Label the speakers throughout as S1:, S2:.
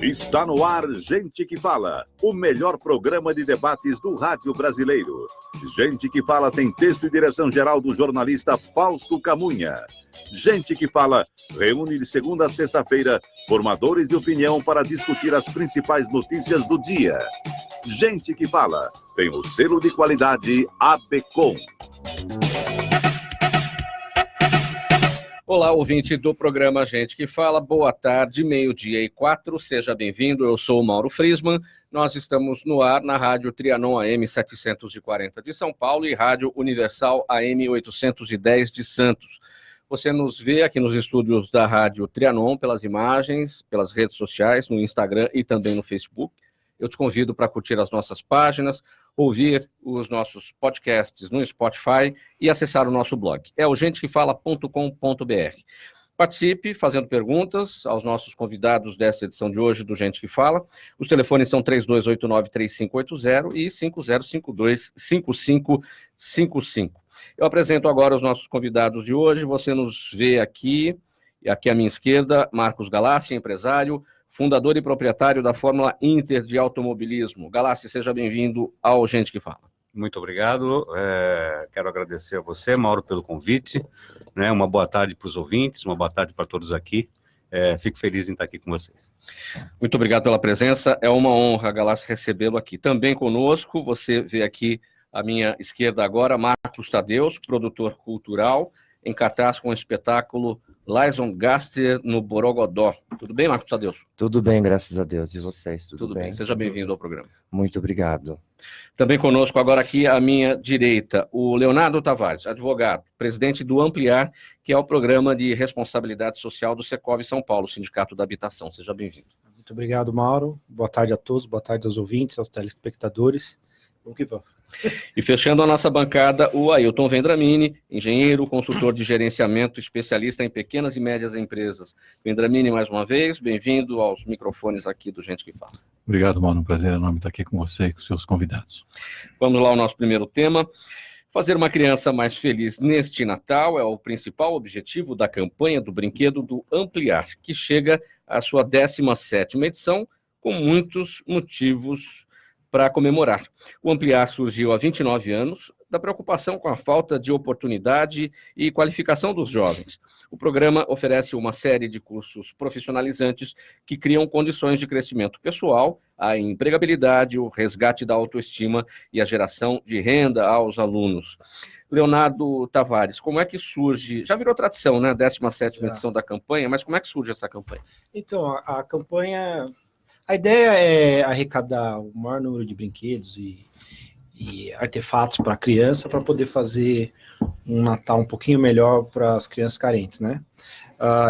S1: Está no ar Gente que Fala, o melhor programa de debates do rádio brasileiro. Gente que Fala tem texto e direção geral do jornalista Fausto Camunha. Gente que Fala reúne de segunda a sexta-feira formadores de opinião para discutir as principais notícias do dia. Gente que Fala tem o selo de qualidade ABCOM.
S2: Olá, ouvinte do programa Gente que Fala, boa tarde, 12:04, seja bem-vindo, eu sou o Mauro Friesman, nós estamos no ar na Rádio Trianon AM 740 de São Paulo e Rádio Universal AM 810 de Santos. Você nos vê aqui nos estúdios da Rádio Trianon pelas imagens, pelas redes sociais, no Instagram e também no Facebook. Eu te convido para curtir as nossas páginas, ouvir os nossos podcasts no Spotify e acessar o nosso blog. É o gentequefala.com.br. Participe fazendo perguntas aos nossos convidados desta edição de hoje do Gente que Fala. Os telefones são 3289-3580 e 5052-5555. Eu apresento agora os nossos convidados de hoje. Você nos vê aqui à minha esquerda, Marcos Galassi, empresário, fundador e proprietário da Fórmula Inter de Automobilismo. Galassi, seja bem-vindo ao Gente que Fala.
S3: Muito obrigado. Quero agradecer a você, Mauro, pelo convite. Uma boa tarde para os ouvintes, uma boa tarde para todos aqui. Fico feliz em estar aqui com vocês.
S2: Muito obrigado pela presença. É uma honra, Galassi, recebê-lo aqui. Também conosco, você vê aqui à minha esquerda agora, Marcos Tadeus, produtor cultural, em cartaz com o espetáculo Lyson Gaster no Borogodó. Tudo bem, Marcos Tadeus?
S4: Tudo bem, graças a Deus. E vocês, tudo bem?
S2: Seja bem-vindo ao programa.
S4: Muito obrigado.
S2: Também conosco agora aqui à minha direita, o Leonardo Tavares, advogado, presidente do Ampliar, que é o programa de responsabilidade social do Secov São Paulo, Sindicato da Habitação. Seja bem-vindo.
S5: Muito obrigado, Mauro. Boa tarde a todos, boa tarde aos ouvintes, aos telespectadores. Vamos que vamos.
S2: E fechando a nossa bancada, o Ailton Vendramini, engenheiro, consultor de gerenciamento, especialista em pequenas e médias empresas. Vendramini, mais uma vez, bem-vindo aos microfones aqui do Gente que Fala.
S6: Obrigado, Mauro, um prazer enorme estar aqui com você e com seus convidados.
S2: Vamos lá ao nosso primeiro tema. Fazer uma criança mais feliz neste Natal é o principal objetivo da campanha do brinquedo do Ampliar, que chega à sua 17ª edição, com muitos motivos para comemorar. O Ampliar surgiu há 29 anos, da preocupação com a falta de oportunidade e qualificação dos jovens. O programa oferece uma série de cursos profissionalizantes que criam condições de crescimento pessoal, a empregabilidade, o resgate da autoestima e a geração de renda aos alunos. Leonardo Tavares, como é que surge, já virou tradição, né, a 17ª edição da campanha, mas como é que surge essa campanha?
S5: Então, a campanha... A ideia é arrecadar o maior número de brinquedos e artefatos para a criança para poder fazer um Natal um pouquinho melhor para as crianças carentes, né?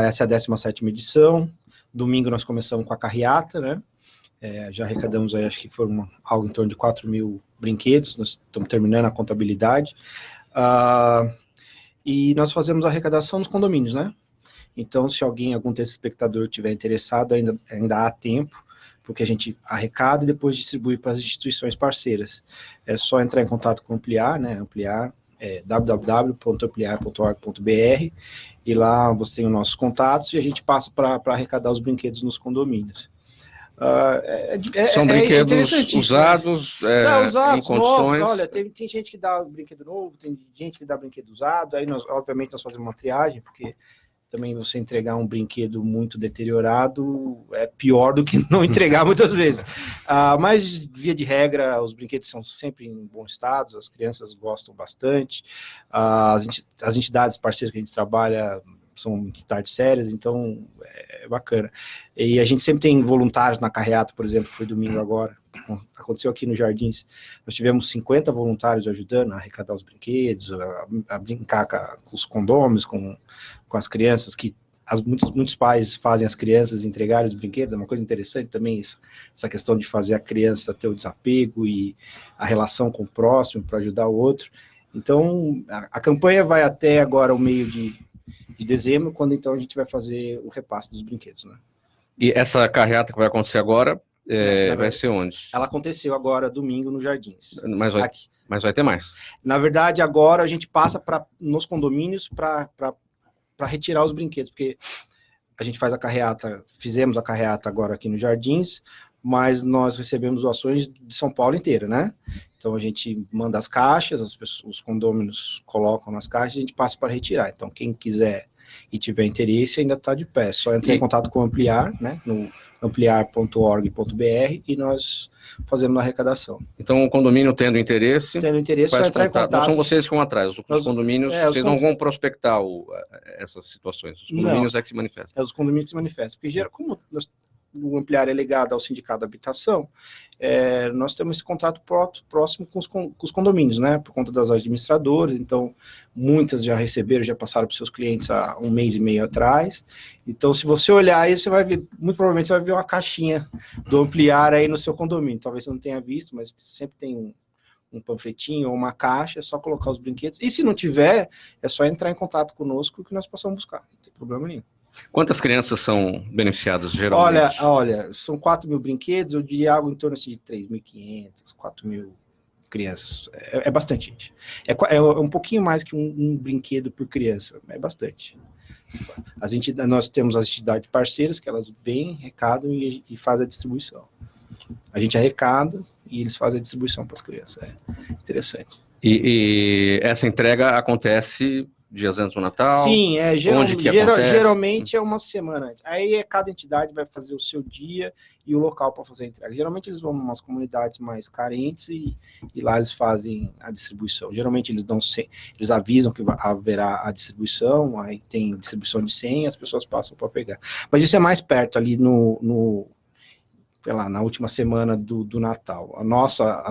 S5: Essa é a 17ª edição. Domingo nós começamos com a carreata, né? Já arrecadamos aí, acho que foram algo em torno de 4.000 brinquedos, nós estamos terminando a contabilidade. E nós fazemos a arrecadação nos condomínios, né? Então, se algum telespectador estiver interessado, ainda há tempo, porque a gente arrecada e depois distribui para as instituições parceiras. É só entrar em contato com o Ampliar, né? Ampliar é www.ampliar.org.br e lá você tem os nossos contatos e a gente passa para arrecadar os brinquedos nos condomínios.
S2: São brinquedos usados,
S5: usados,
S2: em condições...
S5: novos. Olha, tem gente que dá brinquedo novo, tem gente que dá brinquedo usado, aí obviamente nós fazemos uma triagem, porque também você entregar um brinquedo muito deteriorado é pior do que não entregar muitas vezes. Mas, via de regra, os brinquedos são sempre em bom estado, as crianças gostam bastante, as entidades parceiras que a gente trabalha são entidades sérias, então é bacana. E a gente sempre tem voluntários na carreata, por exemplo, foi domingo agora, aconteceu aqui nos Jardins, nós tivemos 50 voluntários ajudando a arrecadar os brinquedos, a brincar com os condôminos, com as crianças, que muitos pais fazem as crianças entregarem os brinquedos, é uma coisa interessante também essa questão de fazer a criança ter o desapego e a relação com o próximo para ajudar o outro. Então, a campanha vai até agora o meio de dezembro, quando então a gente vai fazer o repasse dos brinquedos, né?
S2: E essa carreata que vai acontecer agora, vai ser onde?
S5: Ela aconteceu agora, domingo, nos Jardins.
S2: Mas vai ter mais?
S5: Na verdade, agora a gente passa nos condomínios para retirar os brinquedos, porque a gente faz a carreata, fizemos a carreata agora aqui nos Jardins, mas nós recebemos doações de São Paulo inteira, né? Então a gente manda as caixas, os condôminos colocam nas caixas e a gente passa para retirar. Então quem quiser e tiver interesse ainda está de pé, só entrar em contato com o Ampliar, né? No ampliar.org.br e nós fazemos a arrecadação.
S2: Então, o condomínio tendo interesse,
S5: só entrar em contato.
S2: Não são vocês que vão atrás, os condomínios, vocês não vão prospectar essas situações, os condomínios é que se manifestam.
S5: Os condomínios que se manifestam, porque como o Ampliar é ligado ao Sindicato da Habitação, nós temos esse contrato próximo com os condomínios, né, por conta das administradoras, então muitas já receberam, já passaram para os seus clientes há 1 mês e meio atrás, então se você olhar aí, você vai ver, muito provavelmente você vai ver uma caixinha do Ampliar aí no seu condomínio, talvez você não tenha visto, mas sempre tem um panfletinho ou uma caixa, é só colocar os brinquedos, e se não tiver, é só entrar em contato conosco que nós possamos buscar, não tem problema nenhum.
S2: Quantas crianças são beneficiadas, geralmente?
S5: Olha, são 4.000 brinquedos, eu diria algo em torno assim, de 3.500, 4.000 crianças. É bastante, gente. É um pouquinho mais que um brinquedo por criança, é bastante. Nós temos as entidades parceiras, que elas vêm, arrecadam e fazem a distribuição. A gente arrecada e eles fazem a distribuição para as crianças. É interessante.
S2: E essa entrega acontece dias antes do Natal?
S5: Sim,
S2: geralmente
S5: geralmente é uma semana antes. Aí cada entidade vai fazer o seu dia e o local para fazer a entrega. Geralmente eles vão em umas comunidades mais carentes e lá eles fazem a distribuição. Geralmente eles avisam que haverá a distribuição, aí tem distribuição de senha, as pessoas passam para pegar. Mas isso é mais perto, ali sei lá, na última semana do Natal. A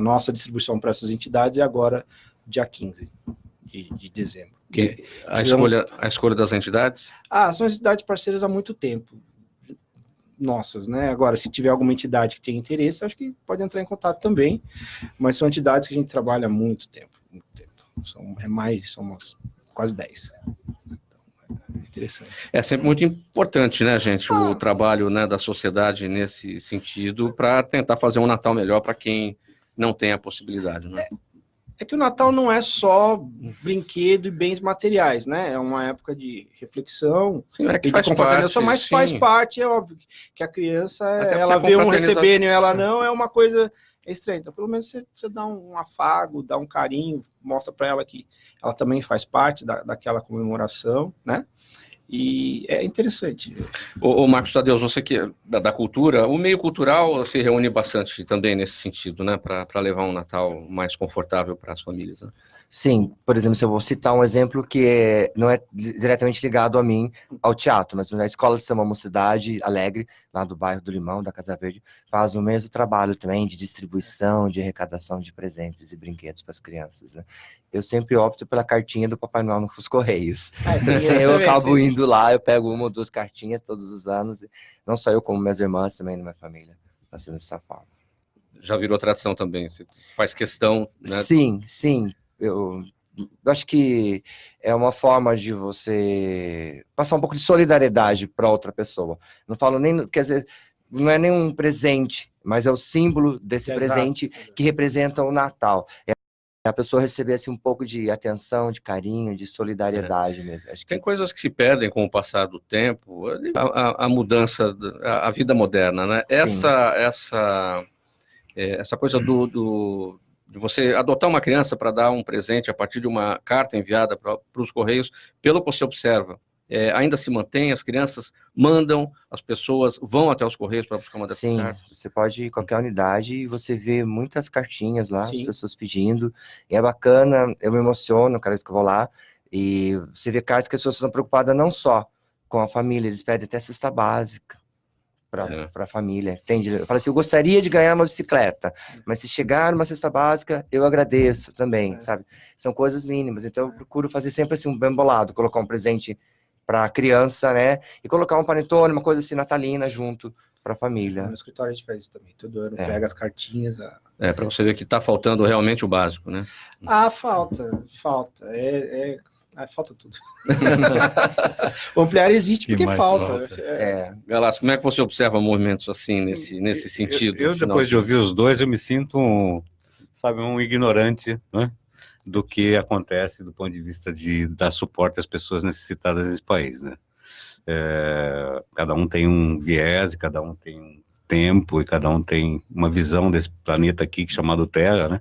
S5: nossa distribuição para essas entidades é agora dia 15 de dezembro.
S2: A escolha das entidades?
S5: São entidades parceiras há muito tempo. Nossas, né? Agora, se tiver alguma entidade que tenha interesse, acho que pode entrar em contato também, mas são entidades que a gente trabalha há muito tempo. São umas quase 10. Interessante.
S2: É sempre muito importante, né, gente, o trabalho, né, da sociedade nesse sentido, para tentar fazer um Natal melhor para quem não tem a possibilidade, né?
S5: É que o Natal não é só brinquedo e bens materiais, né? É uma época de reflexão,
S2: sim, que faz parte,
S5: mas faz parte, é óbvio, que a criança, ela vê um recebendo e ela não, é uma coisa estranha. Então, pelo menos você dá um afago, dá um carinho, mostra para ela que ela também faz parte daquela comemoração, né? E é interessante.
S2: O Marcos Tadeu, você que é da cultura, o meio cultural se reúne bastante também nesse sentido, né? Para levar um Natal mais confortável para as famílias, né?
S4: Sim, por exemplo, se eu vou citar um exemplo que não é diretamente ligado a mim, ao teatro, mas a Escola de Samba Mocidade Alegre, lá do bairro do Limão, da Casa Verde, faz o mesmo trabalho também de distribuição, de arrecadação de presentes e brinquedos para as crianças, né? Eu sempre opto pela cartinha do Papai Noel nos Correios. Eu acabo indo lá, eu pego 1 ou 2 cartinhas todos os anos, não só eu, como minhas irmãs também na minha família, nós temos essa forma.
S2: Já virou tradição também, você faz questão, né?
S4: Sim. Eu acho que é uma forma de você passar um pouco de solidariedade para outra pessoa. Não falo nem, quer dizer, não é nenhum presente, mas é o símbolo desse presente que representa o Natal. É a pessoa receber assim, um pouco de atenção, de carinho, de solidariedade mesmo. Acho que
S2: tem coisas que se perdem com o passar do tempo, a mudança, a vida moderna, né? Essa coisa de você adotar uma criança para dar um presente a partir de uma carta enviada para os Correios, pelo que você observa, ainda se mantém, as crianças mandam, as pessoas vão até os Correios para buscar uma dessas cartas?
S4: Sim, você pode ir em qualquer unidade e você vê muitas cartinhas lá, as pessoas pedindo, e é bacana, eu me emociono cada vez que eu vou lá, e você vê cartas que as pessoas estão preocupadas não só com a família, eles pedem até cesta básica para a família, entende? Eu falo assim, eu gostaria de ganhar uma bicicleta, mas se chegar numa cesta básica, eu agradeço também, sabe? São coisas mínimas, então eu procuro fazer sempre assim um bem bolado, colocar um presente para a criança, né? E colocar um panetone, uma coisa assim natalina junto para a família.
S5: No escritório a gente faz isso também, todo ano pega as cartinhas.
S2: Para você ver que está faltando realmente o básico, né?
S5: Falta. Falta tudo. O Ampliar existe porque falta.
S2: Galassi, como é que você observa movimentos assim, nesse sentido?
S3: Eu depois de ouvir os dois, eu me sinto um ignorante, né, do que acontece do ponto de vista de dar suporte às pessoas necessitadas desse país, né? Cada um tem um viés, cada um tem um tempo, e cada um tem uma visão desse planeta aqui, chamado Terra, né?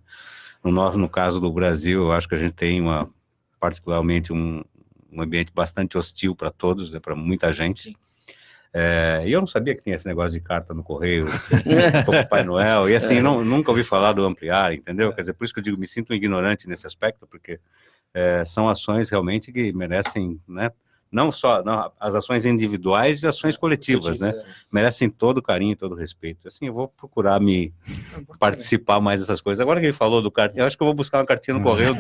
S3: No caso do Brasil, eu acho que a gente tem particularmente um ambiente bastante hostil para todos, né, para muita gente. E eu não sabia que tinha esse negócio de carta no correio, com o Papai Noel, e assim, nunca ouvi falar do Ampliar, entendeu? Quer dizer, por isso que eu digo, me sinto um ignorante nesse aspecto, porque são ações realmente que merecem, né, não só as ações individuais e ações coletivas, né? Merecem todo o carinho, todo o respeito. Assim, eu vou procurar participar mais dessas coisas. Agora que ele falou do cartinho, eu acho que eu vou buscar uma cartinha no correio.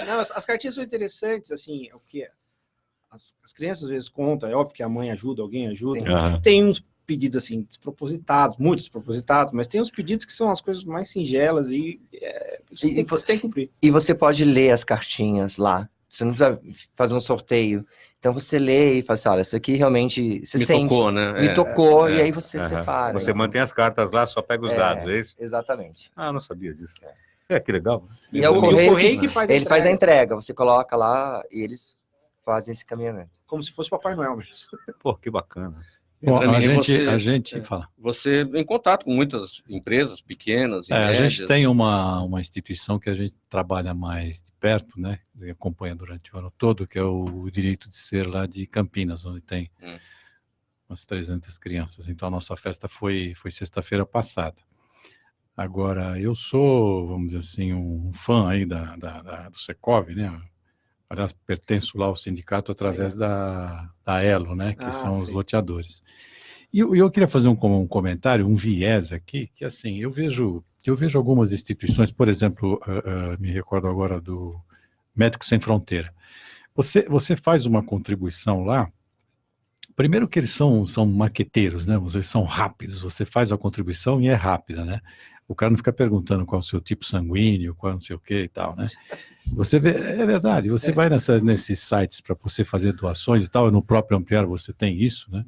S5: Não, as cartinhas são interessantes, assim, o que as crianças às vezes contam, é óbvio que a mãe ajuda, alguém ajuda. Tem uns pedidos, assim, despropositados, muito despropositados, mas tem uns pedidos que são as coisas mais singelas e você tem que cumprir.
S4: E você pode ler as cartinhas lá. Você não precisa fazer um sorteio. Então você lê e fala assim, olha, isso aqui realmente se sente.
S2: Tocou, né?
S4: Me tocou, e aí você separa.
S3: Você mantém as cartas lá, só pega os dados, é isso?
S4: Exatamente.
S3: Ah, não sabia disso. Que legal.
S4: E é o correio que faz a entrega. Ele faz a entrega, você coloca lá e eles fazem esse caminhamento.
S5: Como se fosse Papai Noel mesmo.
S3: Pô, que bacana.
S6: Bom, a gente fala.
S2: Você em contato com muitas empresas pequenas e médias.
S6: A gente tem uma instituição que a gente trabalha mais de perto, né? E acompanha durante o ano todo, que é o Direito de Ser lá de Campinas, onde tem umas 300 crianças. Então a nossa festa foi sexta-feira passada. Agora, eu sou, vamos dizer assim, um fã aí do Secov, né? Aliás, pertenço lá ao sindicato através da Elo, né, que são os loteadores. E eu queria fazer um comentário, um viés aqui, que assim, eu vejo algumas instituições, por exemplo, me recordo agora do Médicos Sem Fronteira. Você faz uma contribuição lá, primeiro que eles são marqueteiros, né, eles são rápidos, você faz a contribuição e é rápida, né? O cara não fica perguntando qual é o seu tipo sanguíneo, qual não sei o que e tal, né? Você vê, é verdade, você vai nesses sites para você fazer doações e tal, no próprio Ampliar você tem isso, né?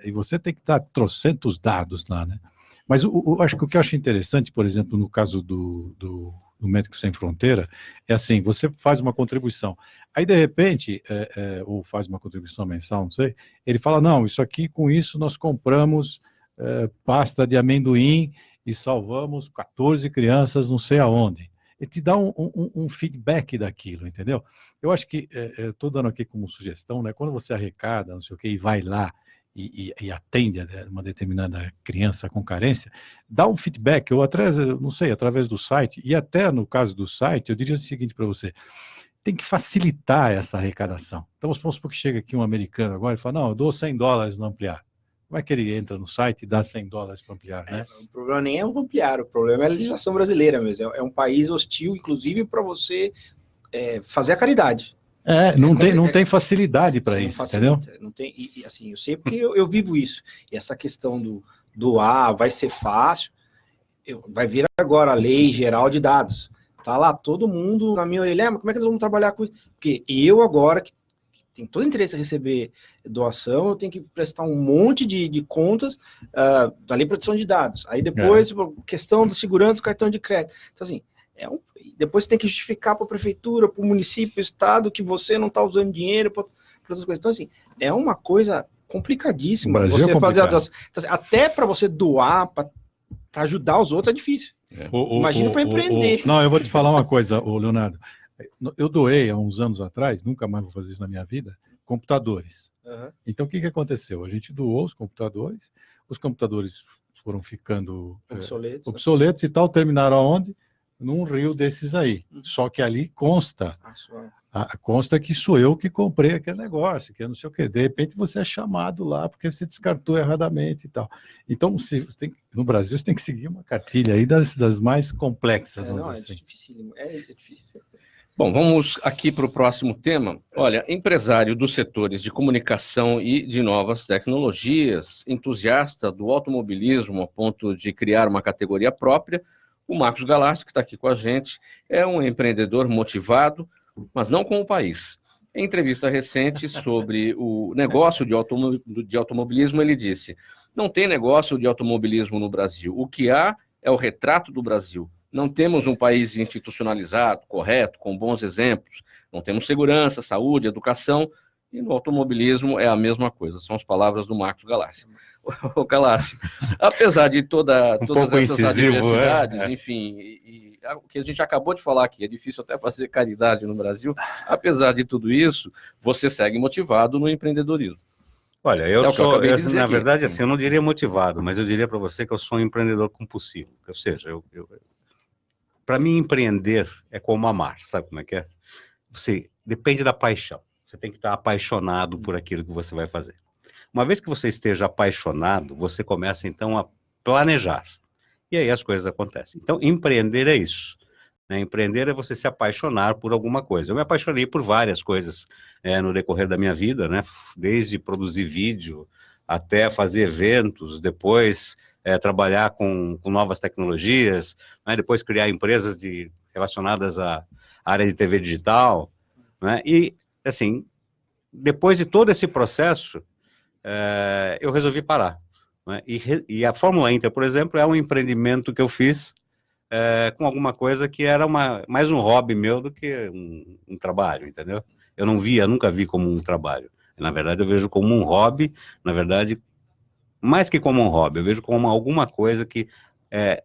S6: E você tem que dar trocentos dados lá, né? Mas acho que o que eu acho interessante, por exemplo, no caso do Médicos Sem Fronteira, é assim, você faz uma contribuição, aí de repente, ou faz uma contribuição mensal, não sei, ele fala, não, isso aqui, com isso nós compramos pasta de amendoim e salvamos 14 crianças não sei aonde. Ele te dá um feedback daquilo, entendeu? Eu acho que, estou dando aqui como sugestão, né? Quando você arrecada, não sei o que, e vai lá e atende uma determinada criança com carência, dá um feedback, ou através do site, e até no caso do site, eu diria o seguinte para você, tem que facilitar essa arrecadação. Então, vamos supor que chega aqui um americano agora e fala, não, eu dou $100 no Ampliar. Como é que ele entra no site e dá $100 para Ampliar, né?
S5: O problema nem é o Ampliar, o problema é a legislação brasileira mesmo. É um país hostil, inclusive, para você fazer a caridade.
S6: Não tem facilidade para isso, entendeu?
S5: Não tem, assim, eu sei porque eu vivo isso. E essa questão do doar vai ser fácil, vai vir agora a Lei Geral de Dados. Tá lá todo mundo na minha orelha, mas como é que nós vamos trabalhar com isso? Porque eu agora, que tem todo interesse em receber doação, eu tenho que prestar um monte de contas da Lei de Proteção de Dados. Aí depois, questão da segurança do cartão de crédito. Então, assim, depois você tem que justificar para a prefeitura, para o município, para o estado, que você não está usando dinheiro para outras coisas. Então, assim, é uma coisa complicadíssima você fazer a doação. Então, assim, até para você doar, para ajudar os outros, é difícil. Imagina para empreender.
S6: Não, eu vou te falar uma coisa, Leonardo. Eu doei há uns anos atrás, nunca mais vou fazer isso na minha vida, computadores. Então, o que aconteceu? A gente doou os computadores foram ficando obsoletos e tal, terminaram aonde? Num rio desses aí. Só que ali consta que sou eu que comprei aquele negócio, que não sei o quê. De repente você é chamado lá porque você descartou erradamente e tal. Então, no Brasil, você tem que seguir uma cartilha aí das mais complexas.
S5: É difícil.
S2: Bom, vamos aqui para o próximo tema. Olha, empresário dos setores de comunicação e de novas tecnologias, entusiasta do automobilismo a ponto de criar uma categoria própria, o Marcos Galassi, que está aqui com a gente, é um empreendedor motivado, mas não com o país. Em entrevista recente sobre o negócio de automobilismo, ele disse, não tem negócio de automobilismo no Brasil. O que há é o retrato do Brasil. Não temos um país institucionalizado, correto, com bons exemplos. Não temos segurança, saúde, educação. E no automobilismo é a mesma coisa, são as palavras do Marcos Galassi. O Galassi, apesar de todas essas adversidades, enfim, e o que a gente acabou de falar aqui, é difícil até fazer caridade no Brasil, apesar de tudo isso, você segue motivado no empreendedorismo.
S3: Olha, na verdade, assim, eu não diria motivado, mas eu diria para você que eu sou um empreendedor compulsivo. Ou seja, para mim, empreender é como amar, sabe como é que é? Você depende da paixão. Você tem que estar apaixonado por aquilo que você vai fazer. Uma vez que você esteja apaixonado, você começa, então, a planejar. E aí as coisas acontecem. Então, empreender é isso. Né? Empreender é você se apaixonar por alguma coisa. Eu me apaixonei por várias coisas no decorrer da minha vida, né? Desde produzir vídeo até fazer eventos, depois trabalhar com novas tecnologias, né? Depois criar empresas relacionadas à área de TV digital, né? E, assim, depois de todo esse processo, eu resolvi parar. Né? E a Fórmula Inter, por exemplo, é um empreendimento que eu fiz com alguma coisa que era mais um hobby meu do que um trabalho, entendeu? Eu nunca vi como um trabalho. Na verdade, eu vejo como um hobby, na verdade, mais que como um hobby, eu vejo como alguma coisa que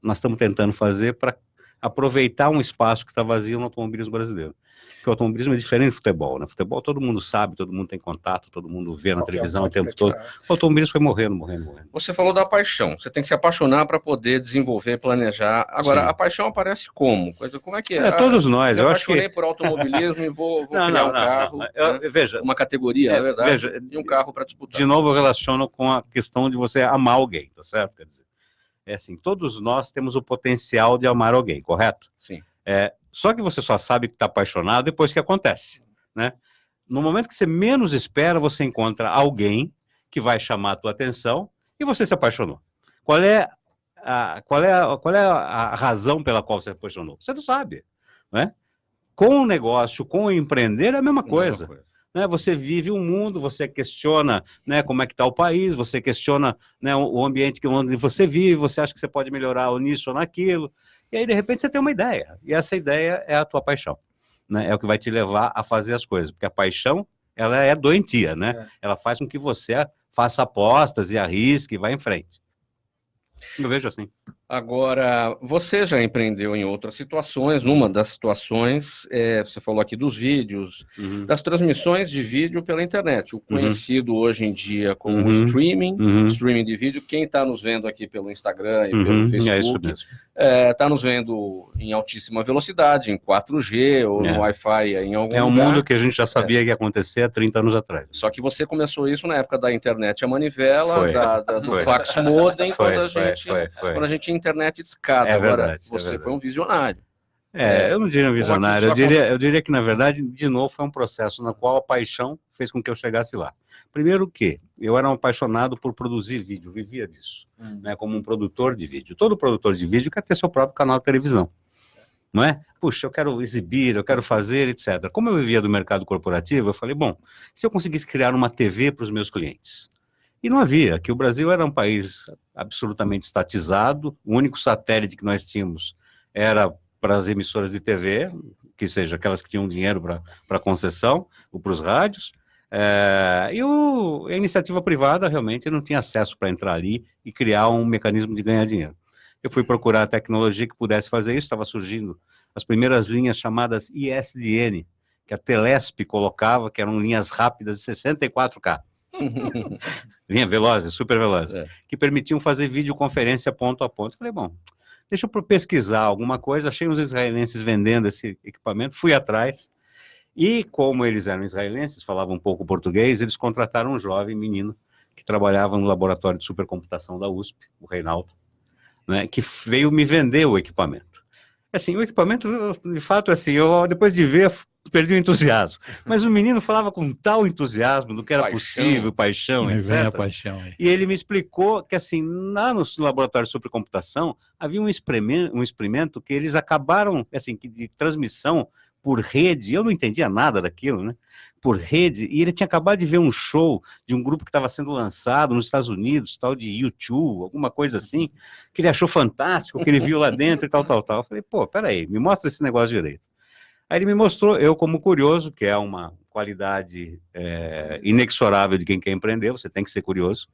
S3: nós estamos tentando fazer para aproveitar um espaço que está vazio no automobilismo brasileiro. Porque o automobilismo é diferente do futebol, né? Futebol todo mundo sabe, todo mundo tem contato, todo mundo vê na televisão o tempo todo. O automobilismo foi morrendo.
S2: Você falou da paixão, você tem que se apaixonar para poder desenvolver, planejar. Agora, a paixão aparece como? Como é que é?
S3: Todos nós, eu acho que...
S2: Eu apaixonei por automobilismo e vou criar um carro,
S3: veja,
S2: uma categoria, na verdade,
S3: veja,
S2: e um carro para disputar.
S3: De novo, eu relaciono com a questão de você amar alguém, tá certo? Quer dizer, assim, todos nós temos o potencial de amar alguém, correto?
S2: Sim.
S3: Só que você só sabe que está apaixonado depois que acontece, né? No momento que você menos espera, você encontra alguém que vai chamar a tua atenção e você se apaixonou. Qual é a razão pela qual você se apaixonou? Você não sabe, né? Com o negócio, com o empreender, é a mesma coisa. Né? Você vive um mundo, você questiona, né, como é que está o país, você questiona, né, o ambiente onde você vive, você acha que você pode melhorar nisso ou naquilo. E aí, de repente, você tem uma ideia. E essa ideia é a tua paixão. Né? É o que vai te levar a fazer as coisas. Porque a paixão, ela é doentia, né? Ela faz com que você faça apostas e arrisque e vá em frente. Eu vejo assim.
S2: Agora, você já empreendeu em outras situações. Numa das situações, você falou aqui dos vídeos, das transmissões de vídeo pela internet, o conhecido hoje em dia como streaming de vídeo. Quem está nos vendo aqui pelo Instagram e pelo Facebook está nos vendo em altíssima velocidade, em 4G ou no Wi-Fi em algum lugar.
S3: É um mundo que a gente já sabia que ia acontecer há 30 anos atrás.
S2: Só que você começou isso na época da internet a manivela, do fax modem, quando a gente tinha internet de escada. Agora, você foi um visionário.
S3: Eu não diria um visionário, eu diria que, na verdade, de novo, foi um processo no qual a paixão fez com que eu chegasse lá. Primeiro que eu era um apaixonado por produzir vídeo, vivia disso, né, como um produtor de vídeo. Todo produtor de vídeo quer ter seu próprio canal de televisão, não é? Puxa, eu quero exibir, eu quero fazer, etc. Como eu vivia do mercado corporativo, eu falei, bom, se eu conseguisse criar uma TV para os meus clientes... E não havia, que o Brasil era um país absolutamente estatizado, o único satélite que nós tínhamos era para as emissoras de TV, que seja aquelas que tinham dinheiro para concessão, ou para os rádios, e a iniciativa privada realmente não tinha acesso para entrar ali e criar um mecanismo de ganhar dinheiro. Eu fui procurar a tecnologia que pudesse fazer isso, estava surgindo as primeiras linhas chamadas ISDN, que a Telesp colocava, que eram linhas rápidas de 64K. Linha velozes, super velozes, que permitiam fazer videoconferência ponto a ponto. Falei, bom, deixa eu pesquisar alguma coisa, achei uns israelenses vendendo esse equipamento, fui atrás, e como eles eram israelenses, falavam um pouco português, eles contrataram um jovem menino que trabalhava no laboratório de supercomputação da USP, o Reinaldo, né, que veio me vender o equipamento. Assim, o equipamento, de fato, assim, eu depois de ver, perdi o entusiasmo. Mas o menino falava com tal entusiasmo do que era possível, paixão, etc. E ele me explicou que, assim, lá no laboratório de supercomputação, havia um experimento que eles acabaram, assim, de transmissão por rede, eu não entendia nada daquilo, né? Por rede, e ele tinha acabado de ver um show de um grupo que estava sendo lançado nos Estados Unidos, tal de U2, alguma coisa assim, que ele achou fantástico, que ele viu lá dentro e tal. Eu falei, pô, peraí, me mostra esse negócio direito. Aí ele me mostrou, eu como curioso, que é uma qualidade inexorável de quem quer empreender, você tem que ser curioso.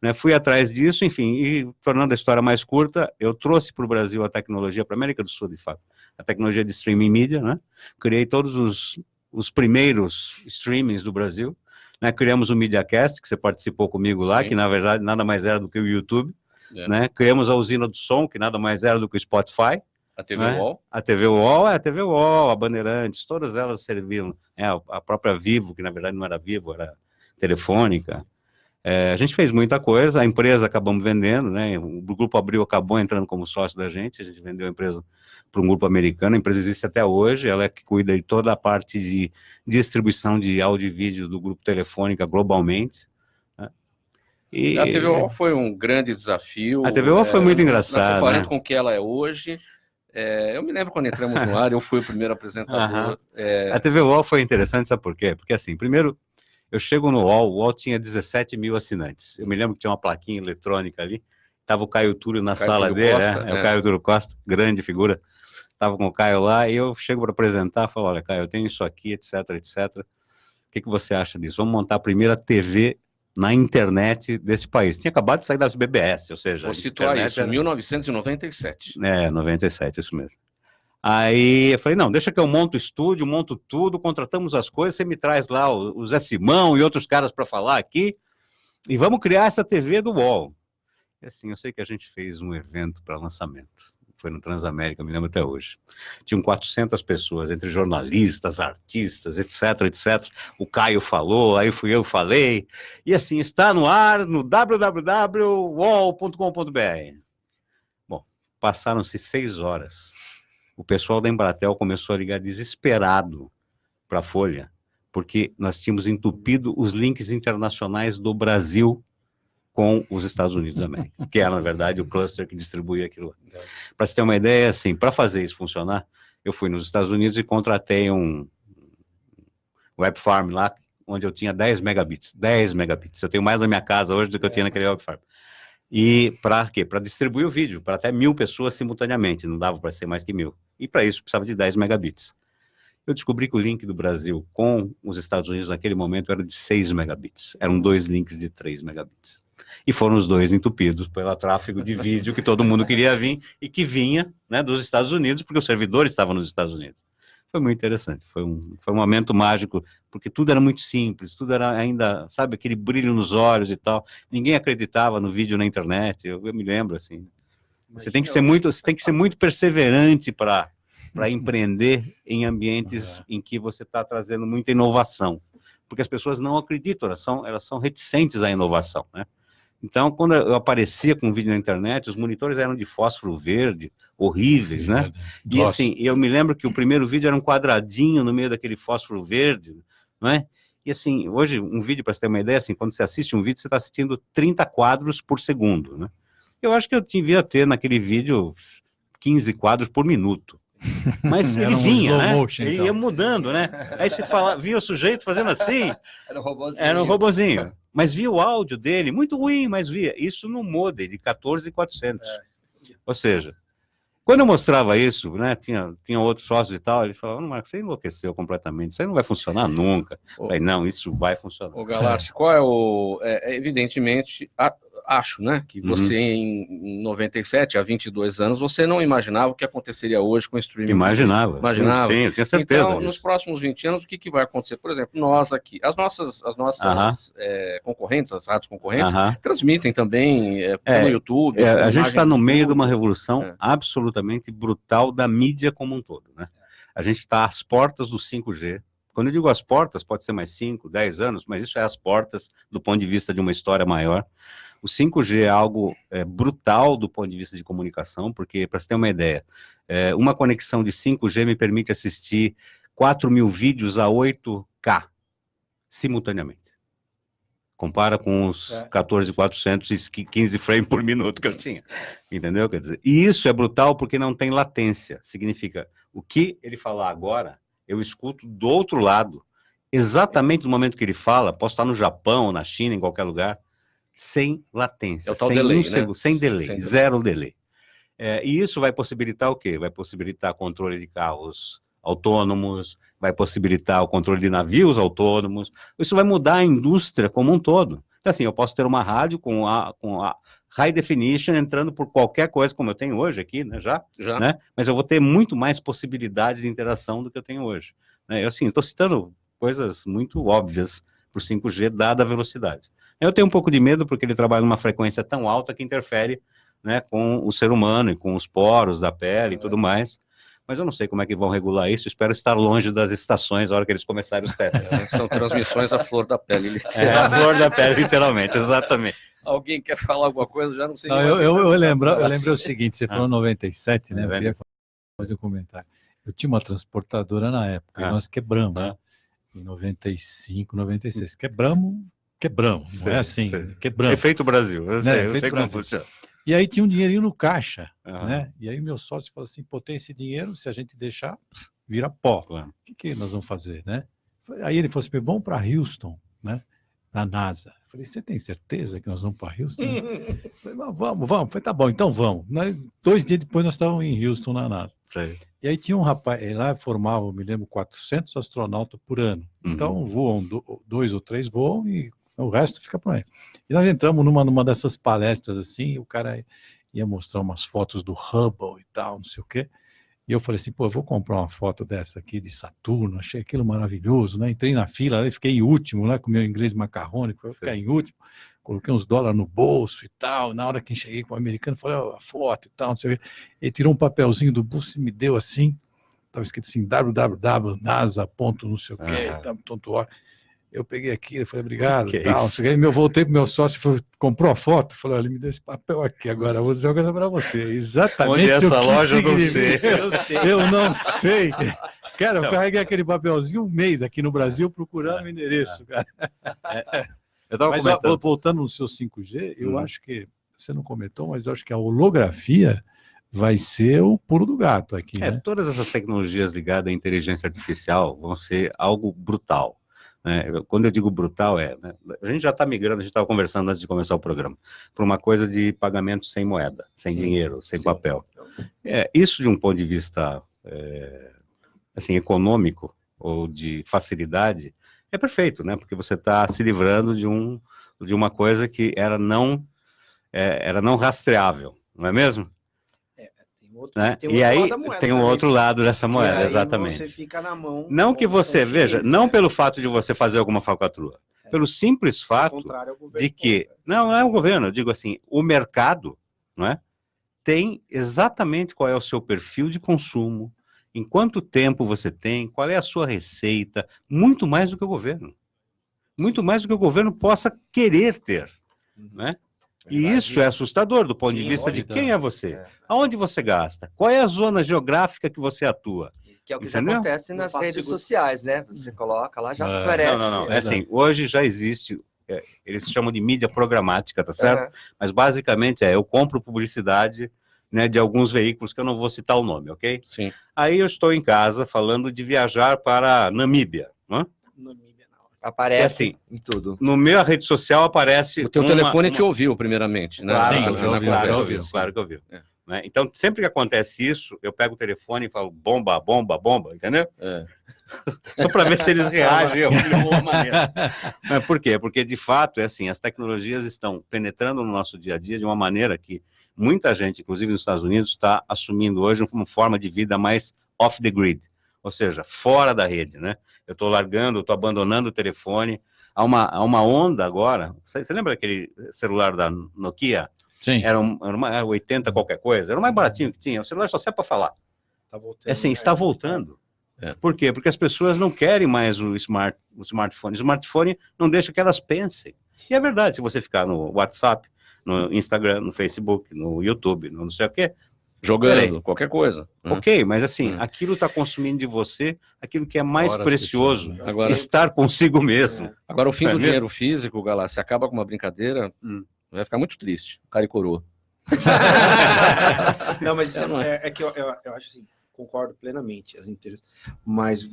S3: Né? Fui atrás disso, enfim, e tornando a história mais curta, eu trouxe para o Brasil a tecnologia, para a América do Sul, de fato, a tecnologia de streaming media, né? Criei todos os primeiros streamings do Brasil, né? Criamos o MediaCast, que você participou comigo lá, que na verdade nada mais era do que o YouTube, né? Criamos a Usina do Som, que nada mais era do que o Spotify,
S2: a TV
S3: né?
S2: UOL.
S3: A TV UOL, a TV UOL, a Bandeirantes, todas elas serviam, a própria Vivo, que na verdade não era Vivo, era Telefônica. A gente fez muita coisa, a empresa acabamos vendendo, né? O Grupo Abril acabou entrando como sócio da gente, a gente vendeu a empresa para um grupo americano, a empresa existe até hoje, ela é que cuida de toda a parte de distribuição de áudio e vídeo do Grupo Telefônica globalmente. Né? E
S2: a TV UOL foi um grande desafio.
S3: A TV UOL foi muito engraçada.
S2: Comparando com o que ela é hoje, eu me lembro quando entramos no ar, eu fui o primeiro apresentador.
S3: A TV UOL foi interessante, sabe por quê? Porque assim, primeiro, eu chego no UOL, o UOL tinha 17 mil assinantes. Eu me lembro que tinha uma plaquinha eletrônica ali, estava o Caio Túlio na sala dele, o Caio Túlio Costa, grande figura, estava com o Caio lá, e eu chego para apresentar, falo, olha, Caio, eu tenho isso aqui, etc, etc. O que você acha disso? Vamos montar a primeira TV na internet desse país. Tinha acabado de sair das BBS, ou seja...
S2: Vou situar isso, 1997.
S3: 97, isso mesmo. Aí eu falei, não, deixa que eu monto o estúdio, monto tudo, contratamos as coisas, você me traz lá o Zé Simão e outros caras para falar aqui, e vamos criar essa TV do UOL. E assim, eu sei que a gente fez um evento para lançamento, foi no Transamérica, me lembro até hoje. Tinham 400 pessoas, entre jornalistas, artistas, etc, etc. O Caio falou, aí fui eu falei, e assim, está no ar no www.uol.com.br. Bom, passaram-se 6 horas. O pessoal da Embratel começou a ligar desesperado para a Folha, porque nós tínhamos entupido os links internacionais do Brasil com os Estados Unidos da América, que era, na verdade, o cluster que distribuía aquilo. Para você ter uma ideia, assim, para fazer isso funcionar, eu fui nos Estados Unidos e contratei um web farm lá, onde eu tinha 10 megabits. 10 megabits. Eu tenho mais na minha casa hoje do que eu tinha naquele web farm. E para quê? Para distribuir o vídeo, para até 1000 pessoas simultaneamente, não dava para ser mais que 1000. E para isso precisava de 10 megabits. Eu descobri que o link do Brasil com os Estados Unidos naquele momento era de 6 megabits. Eram 2 links de 3 megabits. E foram os dois entupidos pelo tráfego de vídeo que todo mundo queria vir e que vinha, né, dos Estados Unidos, porque os servidores estavam nos Estados Unidos. Foi muito interessante, foi um momento mágico, porque tudo era muito simples, tudo era ainda, sabe, aquele brilho nos olhos e tal. Ninguém acreditava no vídeo na internet, eu me lembro, assim. Você tem que ser muito perseverante para empreender em ambientes em que você está trazendo muita inovação, porque as pessoas não acreditam, elas são reticentes à inovação, né? Então, quando eu aparecia com um vídeo na internet, os monitores eram de fósforo verde, horríveis, né? E assim, eu me lembro que o primeiro vídeo era um quadradinho no meio daquele fósforo verde, não é? E assim, hoje, um vídeo, para você ter uma ideia, assim, quando você assiste um vídeo, você está assistindo 30 quadros por segundo, né? Eu acho que eu devia ter naquele vídeo 15 quadros por minuto. Mas ele vinha, né? Motion, ele ia mudando, né? Aí você via o sujeito fazendo assim. Era um robozinho. Mas via o áudio dele, muito ruim, mas via. Isso no modem de 14.400. Ou seja, quando eu mostrava isso, né? Tinha outros sócios e tal, eles falavam, Marcos, você enlouqueceu completamente, isso aí não vai funcionar nunca. Eu falei, não, isso vai funcionar.
S2: Ô Galassi, qual é o... evidentemente, acho, né, que você em 97, há 22 anos, você não imaginava o que aconteceria hoje com o streaming.
S3: Imaginava. Sim, eu tinha certeza
S2: então,
S3: disso.
S2: Nos próximos 20 anos, o que vai acontecer? Por exemplo, nós aqui, as nossas concorrentes, as rádios concorrentes, transmitem também pelo YouTube.
S3: A gente está no meio de uma revolução absolutamente brutal da mídia como um todo, né? A gente está às portas do 5G. Quando eu digo as portas, pode ser mais 5, 10 anos, mas isso é as portas do ponto de vista de uma história maior. O 5G é algo brutal do ponto de vista de comunicação, porque, para você ter uma ideia, uma conexão de 5G me permite assistir 4.000 vídeos a 8K simultaneamente. Compara com os 14.415 frames por minuto que eu tinha, entendeu? Quer dizer, e isso é brutal porque não tem latência. Significa, o que ele falar agora, eu escuto do outro lado, exatamente no momento que ele fala, posso estar no Japão, na China, em qualquer lugar, sem latência, sem delay, né? Sem delay, zero delay. E isso vai possibilitar o quê? Vai possibilitar controle de carros autônomos, vai possibilitar o controle de navios autônomos. Isso vai mudar a indústria como um todo. Então, assim, eu posso ter uma rádio com a high definition entrando por qualquer coisa, como eu tenho hoje aqui, né, já. Né? Mas eu vou ter muito mais possibilidades de interação do que eu tenho hoje. Né? Eu, assim, estou citando coisas muito óbvias para o 5G, dada a velocidade. Eu tenho um pouco de medo porque ele trabalha numa frequência tão alta que interfere, né, com o ser humano e com os poros da pele e tudo mais. Mas eu não sei como é que vão regular isso, espero estar longe das estações na hora que eles começarem os testes.
S2: São transmissões à flor da pele,
S3: literalmente. A flor da pele, literalmente, exatamente.
S2: Alguém quer falar alguma coisa? Já não sei.
S6: Não, eu lembrei o seguinte, você falou 97, né? Eu queria fazer um comentário. Eu tinha uma transportadora na época, e nós quebramos, né? Em 95, 96. Quebramos, não é assim, quebramos.
S3: Efeito Brasil, eu sei como funciona.
S6: E aí tinha um dinheirinho no caixa, né? E aí meu sócio falou assim, pô, tem esse dinheiro, se a gente deixar, vira pó.
S3: Claro.
S6: O que nós vamos fazer, né? Aí ele falou assim, vamos para Houston, né? Na NASA. Eu falei, você tem certeza que nós vamos para Houston? Eu falei, vamos. Eu falei, tá bom, então vamos. 2 dias depois nós estávamos em Houston, na NASA.
S3: Sim.
S6: E aí tinha um rapaz, lá formava, me lembro, 400 astronautas por ano. Então voam, 2 ou 3 voam e o resto fica por aí. E nós entramos numa dessas palestras assim, e o cara ia mostrar umas fotos do Hubble e tal, não sei o quê. E eu falei assim, pô, eu vou comprar uma foto dessa aqui de Saturno, achei aquilo maravilhoso, né? Entrei na fila, fiquei em último, né? Com meu inglês macarrônico, eu ficar em último, coloquei uns dólares no bolso e tal. Na hora que cheguei com o americano, falei, ó, a foto e tal, não sei o quê. Ele tirou um papelzinho do bolso e me deu assim, estava escrito assim, www.nasa.não não sei o quê, .org. Eu peguei aquilo, falei, obrigado, tal. Eu voltei pro meu sócio, comprou a foto, falei, olha, ele me deu esse papel aqui agora, eu vou dizer uma coisa para você. Exatamente.
S3: Onde é essa loja, eu não sei.
S6: Eu não sei. Cara, eu carreguei aquele papelzinho um mês aqui no Brasil procurando o endereço, cara. Mas voltando no seu 5G, eu acho que, você não comentou, mas eu acho que a holografia vai ser o pulo do gato aqui, né?
S3: Todas essas tecnologias ligadas à inteligência artificial vão ser algo brutal. Quando eu digo brutal, né, a gente já está migrando, a gente estava conversando antes de começar o programa, para uma coisa de pagamento sem moeda, sem dinheiro, sem papel. Isso de um ponto de vista assim, econômico ou de facilidade é perfeito, né? Porque você está se livrando de uma coisa que era não rastreável, não é mesmo? E aí tem um outro lado dessa moeda, exatamente.
S5: Você fica na mão.
S3: Não que você, veja, não pelo fato de você fazer alguma falcatrua, pelo simples fato de que, não é o governo, eu digo assim, o mercado, não é? Tem exatamente qual é o seu perfil de consumo, em quanto tempo você tem, qual é a sua receita, muito mais do que o governo. Muito mais do que o governo possa querer ter, né? E isso é assustador do ponto de vista de quem é você, aonde você gasta, qual é a zona geográfica que você atua.
S4: Que é o que já acontece nas redes sociais, né? Você coloca lá, já aparece.
S3: Não. É assim, hoje já existe, eles chamam de mídia programática, tá certo? Mas basicamente eu compro publicidade, né, de alguns veículos que eu não vou citar o nome, ok?
S2: Sim.
S3: Aí eu estou em casa falando de viajar para Namíbia, não é?
S4: Aparece
S3: assim,
S4: em tudo.
S3: No meu rede social aparece...
S2: O teu telefone te ouviu, primeiramente, né?
S3: Claro,
S2: Sim,
S3: claro que ouviu. Né? Então, sempre que acontece isso, eu pego o telefone e falo bomba, bomba, bomba, entendeu? Só para ver se eles reagem de alguma maneira. Mas por quê? Porque, de fato, assim, as tecnologias estão penetrando no nosso dia a dia de uma maneira que muita gente, inclusive nos Estados Unidos, está assumindo hoje uma forma de vida mais off the grid, ou seja, fora da rede, né? Eu estou largando, estou abandonando o telefone. Há uma onda agora. Você lembra daquele celular da Nokia?
S6: Sim.
S3: Era uma 80 qualquer coisa. Era o mais baratinho que tinha. O celular só serve para falar.
S5: Tá voltando,
S3: assim, está voltando. Por quê? Porque as pessoas não querem mais o smartphone. O smartphone não deixa que elas pensem. E é verdade, se você ficar no WhatsApp, no Instagram, no Facebook, no YouTube, no não sei o quê,
S2: jogando, qualquer coisa.
S3: Ok, mas assim, aquilo está consumindo de você aquilo que é mais precioso,
S2: agora,
S3: estar consigo mesmo.
S2: Agora, o fim do dinheiro físico, Galá, se acaba com uma brincadeira, vai ficar muito triste, cara e coroa.
S5: Não, mas isso é que eu acho assim, concordo plenamente, mas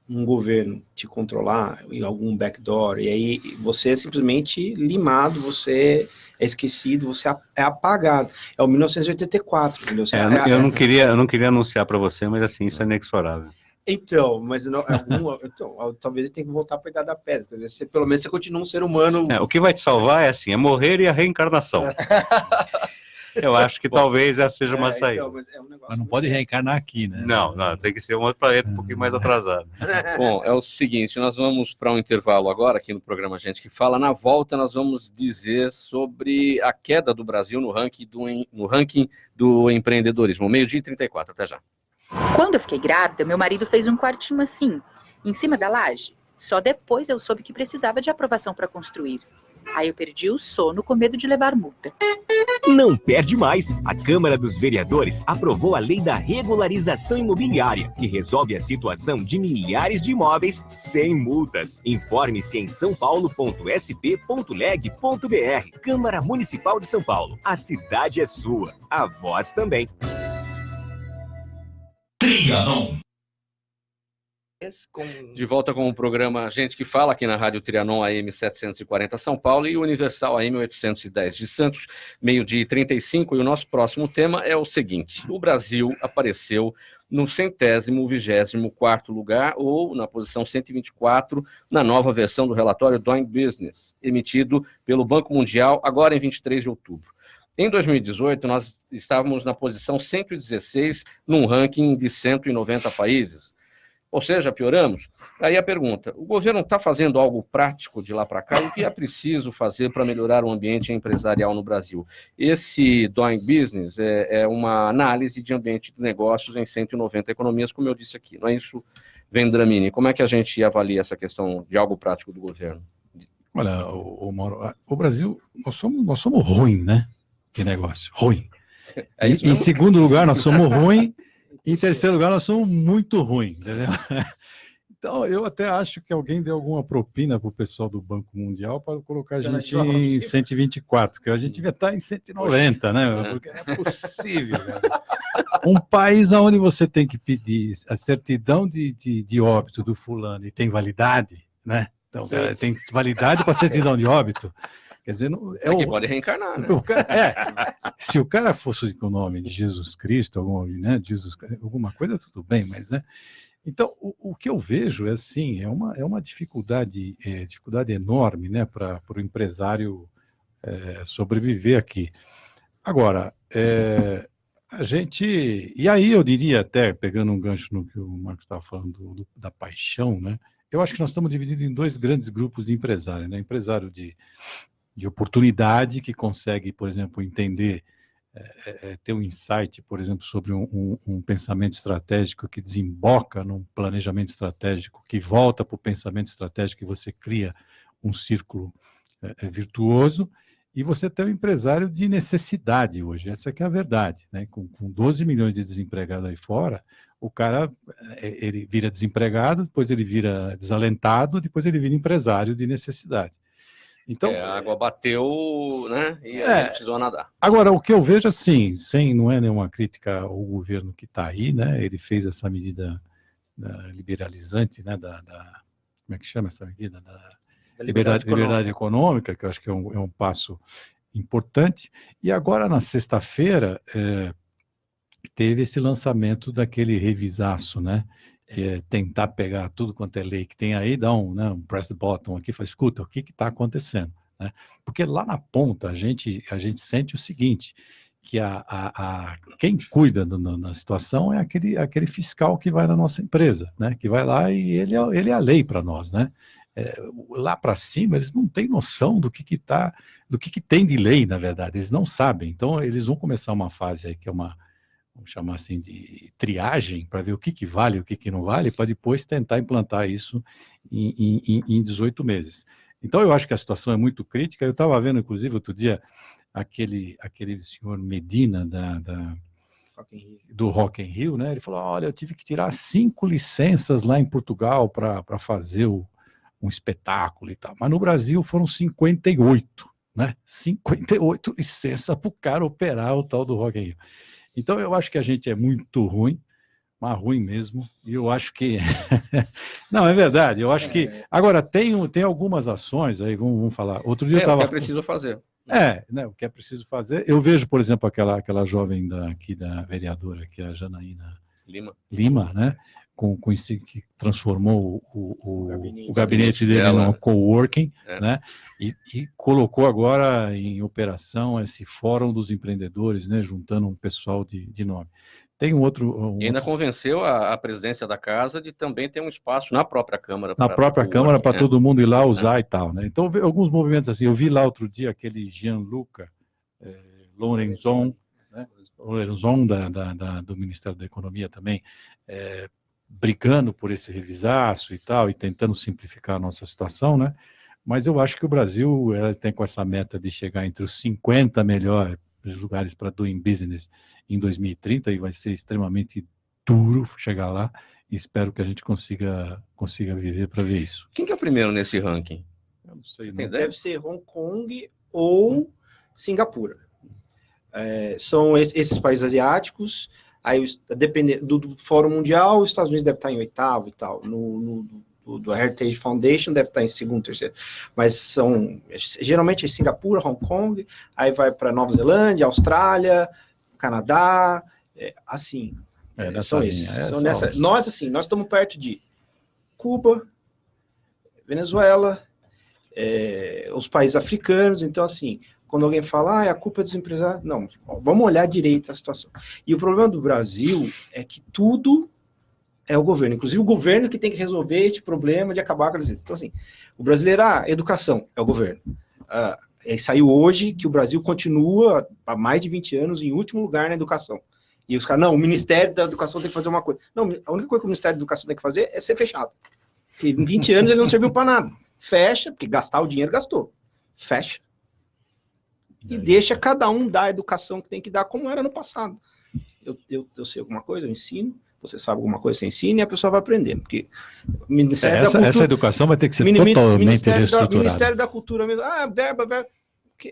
S5: um governo te controlar em algum backdoor, e aí você é simplesmente limado, você é esquecido, você é apagado. É o 1984, entendeu?
S3: Eu não queria anunciar para você, mas assim, isso é inexorável.
S5: Então, mas não, talvez ele tenha que voltar para a Idade da Pedra, porque pelo menos você continua um ser humano.
S3: O que vai te salvar é assim, é morrer e a reencarnação. Eu acho que talvez essa seja uma saída.
S5: Então, mas é um negócio
S6: Mas não pode reencarnar aqui, né?
S3: Não, tem que ser um outro planeta um pouquinho mais atrasado.
S2: Bom, é o seguinte, nós vamos para um intervalo agora aqui no programa Gente que Fala. Na volta nós vamos dizer sobre a queda do Brasil no ranking do empreendedorismo. 12h34, até já.
S7: Quando eu fiquei grávida, meu marido fez um quartinho assim, em cima da laje. Só depois eu soube que precisava de aprovação para construir. Aí eu perdi o sono com medo de levar multa.
S8: Não perde mais! A Câmara dos Vereadores aprovou a Lei da Regularização Imobiliária, que resolve a situação de milhares de imóveis sem multas. Informe-se em sãopaulo.sp.leg.br. Câmara Municipal de São Paulo. A cidade é sua. A voz também.
S2: Trianon. De volta com o programa Gente que Fala, aqui na Rádio Trianon AM 740 São Paulo e Universal AM 810 de Santos, 12h35, e o nosso próximo tema é o seguinte: o Brasil apareceu no 124º lugar, ou na posição 124, na nova versão do relatório Doing Business, emitido pelo Banco Mundial agora em 23 de outubro. Em 2018, nós estávamos na posição 116, num ranking de 190 países. Ou seja, pioramos. Aí a pergunta: o governo está fazendo algo prático de lá para cá? E o que é preciso fazer para melhorar o ambiente empresarial no Brasil? Esse Doing Business é uma análise de ambiente de negócios em 190 economias, como eu disse aqui. Não é isso, Vendramini? Como é que a gente avalia essa questão de algo prático do governo?
S6: Olha, Mauro, o Brasil, nós somos ruim, né? De negócio, ruim. Em segundo lugar, nós somos ruim. Em terceiro lugar, nós somos muito ruins, entendeu? Então, eu até acho que alguém deu alguma propina para o pessoal do Banco Mundial para colocar a gente em 124, porque a gente devia estar em 190, né? Porque não é possível, velho. Um país onde você tem que pedir a certidão de óbito do fulano e tem validade, né? Então, cara, tem validade para certidão de óbito. Quer dizer,
S2: que pode reencarnar, né?
S6: Se o cara fosse com o nome de Jesus Cristo, alguma coisa, tudo bem, mas, né? Então, o que eu vejo é assim, é uma dificuldade enorme, né, para o empresário sobreviver aqui. Agora, a gente, e aí eu diria até, pegando um gancho no que o Marcos estava falando da paixão, né? Eu acho que nós estamos divididos em dois grandes grupos de empresários, né? Empresário de oportunidade, que consegue, por exemplo, entender, ter um insight, por exemplo, sobre um pensamento estratégico que desemboca num planejamento estratégico, que volta para o pensamento estratégico, e você cria um círculo virtuoso, e você tem um empresário de necessidade hoje, essa que é a verdade, né? Com 12 milhões de desempregados aí fora, o cara, ele vira desempregado, depois ele vira desalentado, depois ele vira empresário de necessidade. Então,
S2: a água bateu, né, e a gente precisou nadar.
S6: Agora, o que eu vejo assim, não é nenhuma crítica ao governo que está aí, né, ele fez essa medida liberalizante, né, como é que chama essa medida? Da liberdade econômica, que eu acho que é um passo importante. E agora, na sexta-feira, teve esse lançamento daquele revisaço, né, que é tentar pegar tudo quanto é lei que tem aí, dar um press the button aqui, fala, escuta, o que está acontecendo? Né? Porque lá na ponta a gente sente o seguinte, que quem cuida da situação é aquele fiscal que vai na nossa empresa, né? Que vai lá e ele é a lei para nós, né? Lá para cima eles não têm noção do que tem de lei, na verdade, eles não sabem. Então eles vão começar uma fase aí que é vamos chamar assim de triagem, para ver o que vale e o que não vale, para depois tentar implantar isso em 18 meses. Então, eu acho que a situação é muito crítica. Eu estava vendo, inclusive, outro dia, aquele senhor Medina do Rock in Rio, né? Ele falou, olha, eu tive que tirar 5 licenças lá em Portugal para fazer um espetáculo e tal. Mas no Brasil foram 58, né? 58 licenças para o cara operar o tal do Rock in Rio. Então, eu acho que a gente é muito ruim, mas ruim mesmo, e eu acho que... Não, é verdade, eu acho que... Agora, tem algumas ações, aí vamos falar. Outro dia eu estava...
S2: É preciso fazer.
S6: Né, o que é preciso fazer. Eu vejo, por exemplo, aquela jovem aqui da vereadora, que é a Janaína Lima, né? Com isso que transformou o gabinete dele no coworking, né? E colocou agora em operação esse fórum dos empreendedores, né? Juntando um pessoal de nome. Tem
S2: E ainda convenceu a presidência da casa de também ter um espaço na própria Câmara.
S6: Na própria Câmara, para todo mundo ir lá usar e tal, né? Então, alguns movimentos assim. Eu vi lá outro dia aquele Gianluca Lorenzon, né? Lorenzon do Ministério da Economia também, brigando por esse revisaço e tal, e tentando simplificar a nossa situação, né? Mas eu acho que o Brasil tem com essa meta de chegar entre os 50 melhores lugares para doing business em 2030, e vai ser extremamente duro chegar lá, e espero que a gente consiga viver para ver isso.
S2: Quem que é o primeiro nesse ranking?
S6: Eu não sei.
S5: Deve ser Hong Kong ou Singapura. São esses países asiáticos. Aí, dependendo do Fórum Mundial, os Estados Unidos deve estar em 8º e tal. Do Heritage Foundation deve estar em 2º, 3º. Mas geralmente é Singapura, Hong Kong, aí vai para Nova Zelândia, Austrália, Canadá, assim. São esses. Nós estamos perto de Cuba, Venezuela, os países africanos. Então, assim, quando alguém fala, a culpa é dos empresários, não, vamos olhar direito a situação. E o problema do Brasil é que tudo é o governo, inclusive o governo que tem que resolver este problema de acabar com a crise. Então, assim, o brasileiro, educação, é o governo. Saiu hoje que o Brasil continua há mais de 20 anos em último lugar na educação. E os caras, não, o Ministério da Educação tem que fazer uma coisa. Não, a única coisa que o Ministério da Educação tem que fazer é ser fechado. Porque em 20 anos ele não serviu para nada. Fecha, porque gastar o dinheiro gastou. Fecha. E deixa cada um dar a educação que tem que dar, como era no passado. Eu sei alguma coisa, eu ensino. Você sabe alguma coisa, você ensina e a pessoa vai aprender. Porque o Ministério da Cultura...
S6: Essa educação vai ter que ser totalmente reestruturada.
S5: Ministério da Cultura mesmo. Verba.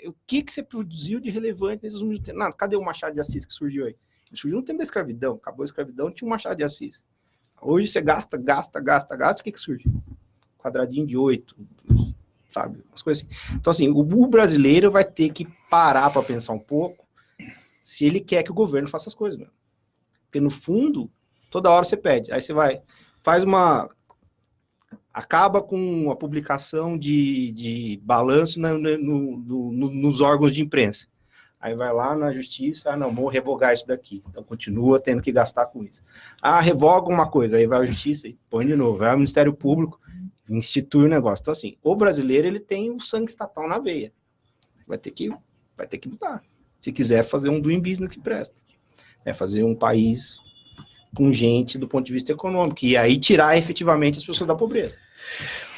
S5: O que você produziu de relevante nesses últimos tempos? Nada, cadê o Machado de Assis que surgiu aí? Ele surgiu no tempo da escravidão. Acabou a escravidão, tinha o Machado de Assis. Hoje você gasta. O que surge? Quadradinho de 8, sabe? Umas coisas assim. Então, assim, o brasileiro vai ter que parar para pensar um pouco se ele quer que o governo faça as coisas mesmo. Porque, no fundo, toda hora você pede. Aí você acaba com a publicação de balanço nos órgãos de imprensa. Aí vai lá na justiça, não, vou revogar isso daqui. Então continua tendo que gastar com isso. Revoga uma coisa, aí vai à justiça e põe de novo. Vai ao Ministério Público, institui o negócio. Então, assim, o brasileiro, ele tem o sangue estatal na veia. Vai ter que mudar. Se quiser fazer um doing business que presta. Fazer um país pungente do ponto de vista econômico. E aí tirar efetivamente as pessoas da pobreza.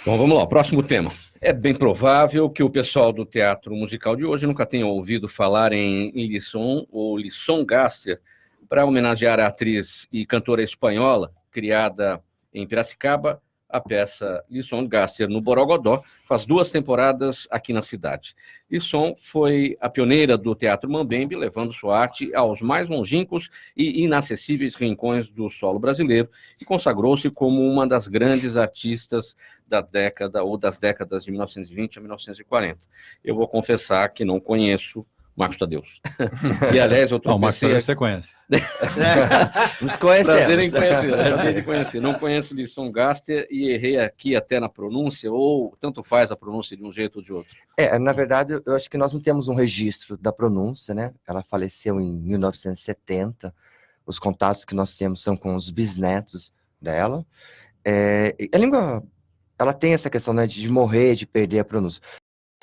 S2: Bom, vamos lá, próximo tema. É bem provável que o pessoal do teatro musical de hoje nunca tenha ouvido falar em Lisson ou Lisson Gaster, para homenagear a atriz e cantora espanhola, criada em Piracicaba. A peça Lisson Gaster no Borogodó faz 2 temporadas aqui na cidade. Lisson foi a pioneira do Teatro Mambembe, levando sua arte aos mais longínquos e inacessíveis rincões do solo brasileiro, e consagrou-se como uma das grandes artistas da década ou das décadas de 1920 a 1940. Eu vou confessar que não conheço Marcos Tadeu. E, aliás, eu
S6: o Marcos Tadeu você conhece.
S4: Nos conhecemos.
S2: Prazer em conhecer. Não conheço Lisson Gaster e errei aqui até na pronúncia, ou tanto faz a pronúncia de um jeito ou de outro.
S4: Na verdade, eu acho que nós não temos um registro da pronúncia, né? Ela faleceu em 1970. Os contatos que nós temos são com os bisnetos dela. A língua, ela tem essa questão, né, de morrer, de perder a pronúncia.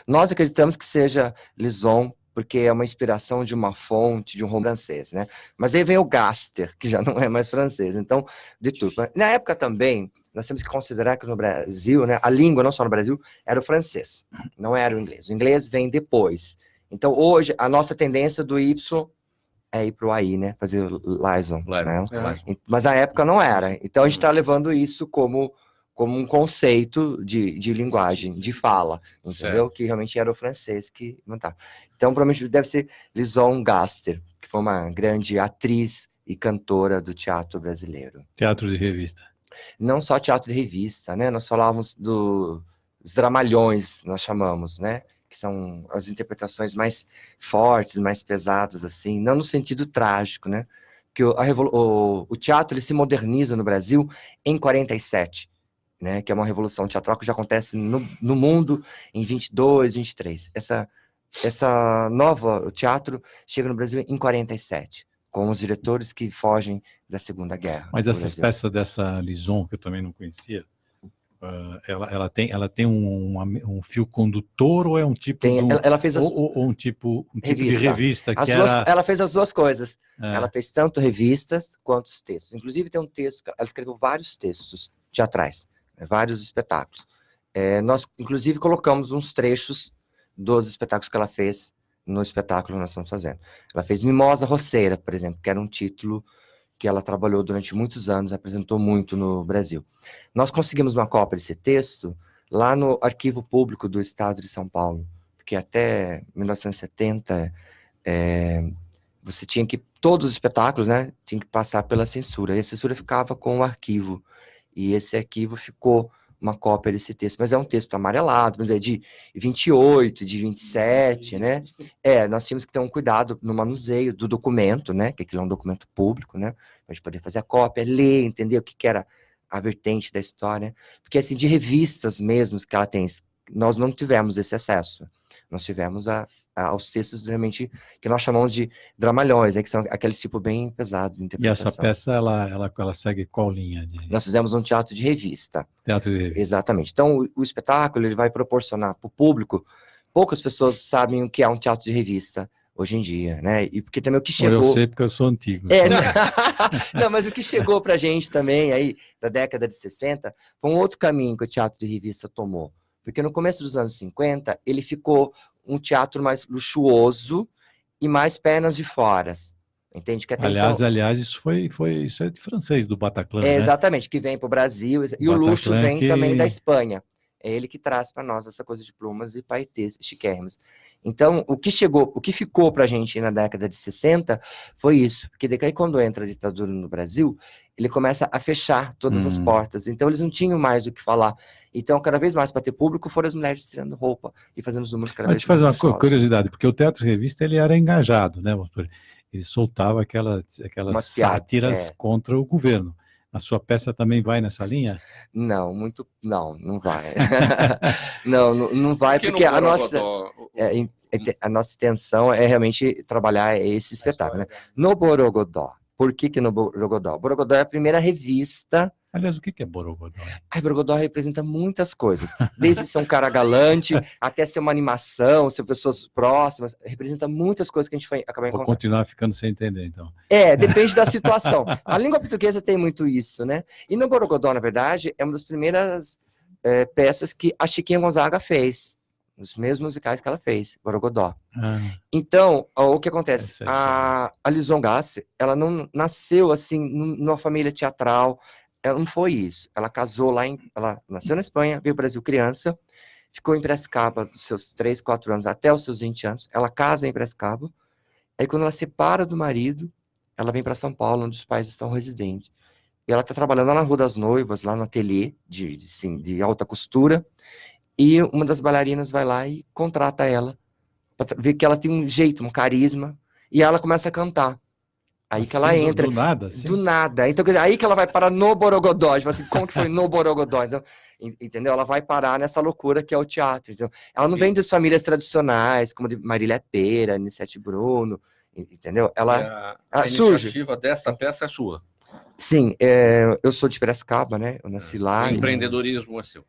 S4: Nós acreditamos que seja Lisson, porque é uma inspiração de uma fonte, de um romance francês, né? Mas aí vem o Gaster, que já não é mais francês, então, de tudo. Na época também, nós temos que considerar que no Brasil, né, a língua, não só no Brasil, era o francês, não era o inglês. O inglês vem depois. Então, hoje, a nossa tendência do Y é ir para o AI, né? Fazer Liaison, né? Mas na época não era. Então, a gente está levando isso como um conceito de linguagem, de fala, entendeu? Certo. Que realmente era o francês que não tá. Então, provavelmente deve ser Lisson Gaster, que foi uma grande atriz e cantora do teatro brasileiro.
S6: Teatro de revista.
S4: Não só teatro de revista, né? Nós falávamos dos dramalhões, nós chamamos, né? que são as interpretações mais fortes, mais pesadas, assim, não no sentido trágico, né? Que o teatro ele se moderniza no Brasil em 47, né? Que é uma revolução teatral que já acontece no mundo em 22, 23. O teatro chega no Brasil em 47, com os diretores que fogem da Segunda Guerra.
S6: Mas essas peças dessa Lison, que eu também não conhecia, ela tem um fio condutor ou é um tipo
S4: ela fez
S6: um tipo de revista que
S4: ela fez as duas coisas. Ela fez tanto revistas quanto os textos. Inclusive tem um texto, ela escreveu vários textos teatrais, vários espetáculos. Nós inclusive colocamos uns trechos dos espetáculos que ela fez no espetáculo que nós estamos fazendo. Ela fez Mimosa Roceira, por exemplo, que era um título que ela trabalhou durante muitos anos, apresentou muito no Brasil. Nós conseguimos uma cópia desse texto lá no Arquivo Público do Estado de São Paulo, porque até 1970 você tinha que, todos os espetáculos, né, tinha que passar pela censura, e a censura ficava com o arquivo, e esse arquivo ficou uma cópia desse texto, mas é um texto amarelado, mas é de 28, de 27, né? Nós tínhamos que ter um cuidado no manuseio do documento, né? Que aquilo é um documento público, né? Pra gente poder fazer a cópia, ler, entender o que era a vertente da história. Porque, assim, de revistas mesmo que ela tem, nós não tivemos esse acesso. Nós tivemos aos textos realmente que nós chamamos de dramalhões, que são aqueles tipo bem pesado de interpretação.
S6: E essa peça, ela segue qual linha?
S4: Nós fizemos um teatro de revista.
S6: Teatro de revista.
S4: Exatamente. Então, o espetáculo ele vai proporcionar para o público, poucas pessoas sabem o que é um teatro de revista hoje em dia, né? E porque também o que chegou...
S6: Eu sei porque eu sou antigo.
S4: Não, mas o que chegou para a gente também, aí, da década de 60, foi um outro caminho que o teatro de revista tomou. Porque no começo dos anos 50, ele ficou um teatro mais luxuoso e mais pernas de fora. Entende? Que até
S6: aliás, isso é de francês, do Bataclan, né?
S4: Exatamente, que vem para o Brasil. E o luxo vem também da Espanha. É ele que traz para nós essa coisa de plumas e paetês chiquérrimos. Então, o que ficou para a gente na década de 60 foi isso. Porque daí quando entra a ditadura no Brasil, ele começa a fechar todas as portas. Então, eles não tinham mais o que falar. Então, cada vez mais para ter público, foram as mulheres tirando roupa e fazendo os números cada vez mais.
S6: Deixa eu fazer uma curiosidade, porque o Teatro Revista ele era engajado, né, doutor? Ele soltava aquelas sátiras contra o governo. A sua peça também vai nessa linha?
S4: Não vai. não vai, porque a nossa intenção é realmente trabalhar esse espetáculo, né? No Borogodó. Por que no Borogodó? Borogodó é a primeira revista.
S6: Aliás, o que é Borogodó?
S4: Borogodó representa muitas coisas, desde ser um cara galante, até ser uma animação, ser pessoas próximas, representa muitas coisas que a gente vai acabar encontrando.
S6: Vou continuar ficando sem entender, então.
S4: Depende da situação. A língua portuguesa tem muito isso, né? E no Borogodó, na verdade, é uma das primeiras peças que a Chiquinha Gonzaga fez, os mesmos musicais que ela fez, Borogodó. Então, o que acontece? A Lison Gassi, ela não nasceu assim numa família teatral. Ela não foi isso. Ela casou ela nasceu na Espanha, veio ao Brasil criança, ficou em Piracicaba dos seus 3, 4 anos até os seus 20 anos. Ela casa em Piracicaba. Aí quando ela separa do marido, ela vem para São Paulo, onde os pais estão residentes. E ela está trabalhando lá na Rua das Noivas, lá no ateliê de alta costura. E uma das bailarinas vai lá e contrata ela, para ver que ela tem um jeito, um carisma. E ela começa a cantar. Aí assim, que ela entra.
S6: Do nada, assim?
S4: Do nada. Então, aí que ela vai parar no Borogodó. Tipo assim, como que foi no Borogodó? Então, entendeu? Ela vai parar nessa loucura que é o teatro. Então, ela não vem das famílias tradicionais, como de Marília Pêra, Nissete Bruno, entendeu? Ela surge.
S2: A iniciativa dessa peça é sua?
S4: Sim, eu sou de Piracicaba, né? Eu nasci lá.
S2: O empreendedorismo é seu.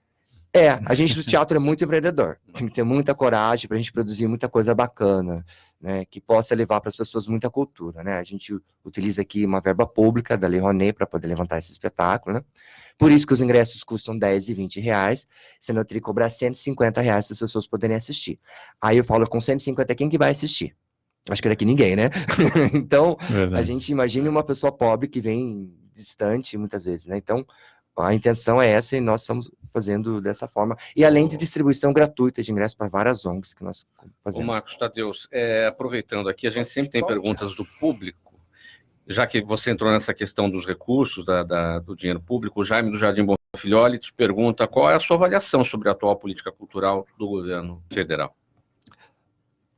S4: A gente do teatro é muito empreendedor. Tem que ter muita coragem para a gente produzir muita coisa bacana, né, que possa levar para as pessoas muita cultura, né? A gente utiliza aqui uma verba pública da Lei Rouanet para poder levantar esse espetáculo, né? Por isso que os ingressos custam 10 e 20 reais, sendo eu teria que cobrar 150 reais se as pessoas poderem assistir. Aí eu falo, com 150, quem que vai assistir? Acho que daqui ninguém, né? Então, a gente imagine uma pessoa pobre que vem distante, muitas vezes, né? Então, a intenção é essa e nós estamos fazendo dessa forma. E além de distribuição gratuita de ingressos para várias ONGs que nós fazemos.
S2: Ô Marcos Tadeu, aproveitando aqui, a gente sempre tem perguntas do público, já que você entrou nessa questão dos recursos, do dinheiro público, o Jaime do Jardim Bonfilholi te pergunta qual é a sua avaliação sobre a atual política cultural do governo federal.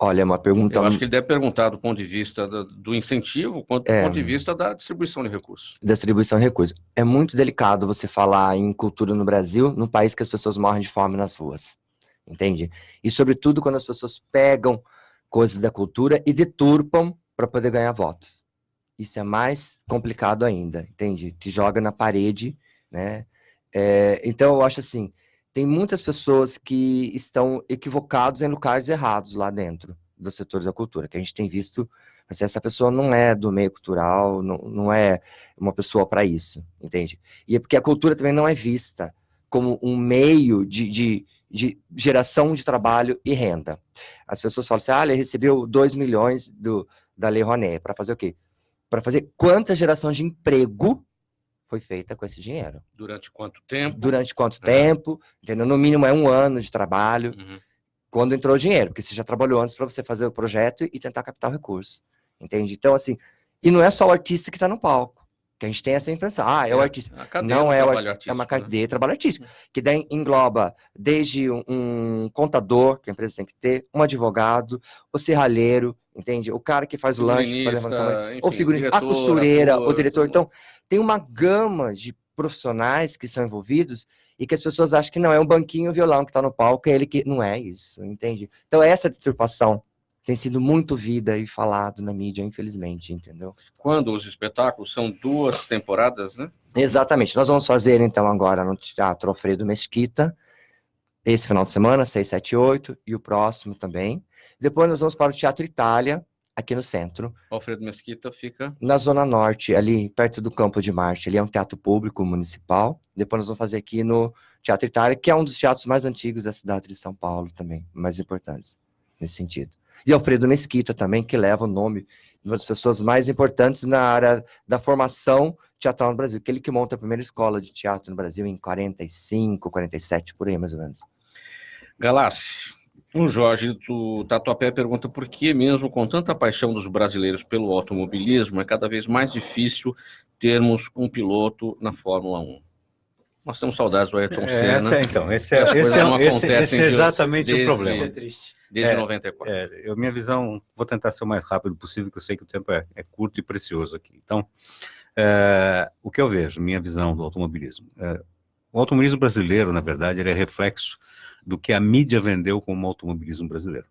S4: Olha, é uma pergunta...
S2: Eu acho que ele deve perguntar do ponto de vista do incentivo, quanto do ponto de vista da distribuição de recursos.
S4: Distribuição de recursos. É muito delicado você falar em cultura no Brasil, num país que as pessoas morrem de fome nas ruas, entende? E sobretudo quando as pessoas pegam coisas da cultura e deturpam para poder ganhar votos. Isso é mais complicado ainda, entende? Te joga na parede, né? Então eu acho assim, tem muitas pessoas que estão equivocados em lugares errados lá dentro dos setores da cultura, que a gente tem visto, assim, essa pessoa não é do meio cultural, não é uma pessoa para isso, entende? E é porque a cultura também não é vista como um meio de geração de trabalho e renda. As pessoas falam assim, ele recebeu 2 milhões da Lei Rouanet, para fazer o quê? Para fazer quanta geração de emprego foi feita com esse dinheiro.
S2: Durante quanto tempo?
S4: Durante quanto tempo, entendeu? No mínimo é 1 ano de trabalho, quando entrou o dinheiro, porque você já trabalhou antes para você fazer o projeto e tentar captar o recurso, entende? Então, assim, e não é só o artista que está no palco, que a gente tem essa impressão, é o artista. Não é o artista, é uma cadeia de trabalho artístico, que daí engloba desde um contador, que a empresa tem que ter, um advogado, o serralheiro, entende? O cara que faz o lanche, por exemplo, o figurinista, a costureira, o diretor. Então, tem uma gama de profissionais que são envolvidos e que as pessoas acham que não é um banquinho, o violão que está no palco, é ele que... Não é isso, entende? Então, essa deturpação tem sido muito vida e falado na mídia, infelizmente, entendeu?
S2: Quando os espetáculos são 2 temporadas, né?
S4: Exatamente. Nós vamos fazer, então, agora no Teatro Alfredo Mesquita, esse final de semana, 6, 7 e 8, e o próximo também. Depois nós vamos para o Teatro Itália, aqui no centro.
S2: Alfredo Mesquita fica...
S4: Na Zona Norte, ali perto do Campo de Marte. Ali é um teatro público municipal. Depois nós vamos fazer aqui no Teatro Itália, que é um dos teatros mais antigos da cidade de São Paulo também, mais importantes nesse sentido. E Alfredo Mesquita também, que leva o nome de uma das pessoas mais importantes na área da formação teatral no Brasil, aquele que monta a primeira escola de teatro no Brasil em 45, 47, por aí mais ou menos.
S2: Galassi, o Jorge do Tatuapé pergunta por que mesmo com tanta paixão dos brasileiros pelo automobilismo é cada vez mais difícil termos um piloto na Fórmula 1. Nós temos saudades do Ayrton Senna.
S3: Esse é exatamente o problema.
S5: Isso é triste.
S2: Desde 94.
S3: Minha visão, vou tentar ser o mais rápido possível, que eu sei que o tempo é curto e precioso aqui. Então, o que eu vejo, minha visão do automobilismo. O automobilismo brasileiro, na verdade, ele é reflexo do que a mídia vendeu como automobilismo brasileiro.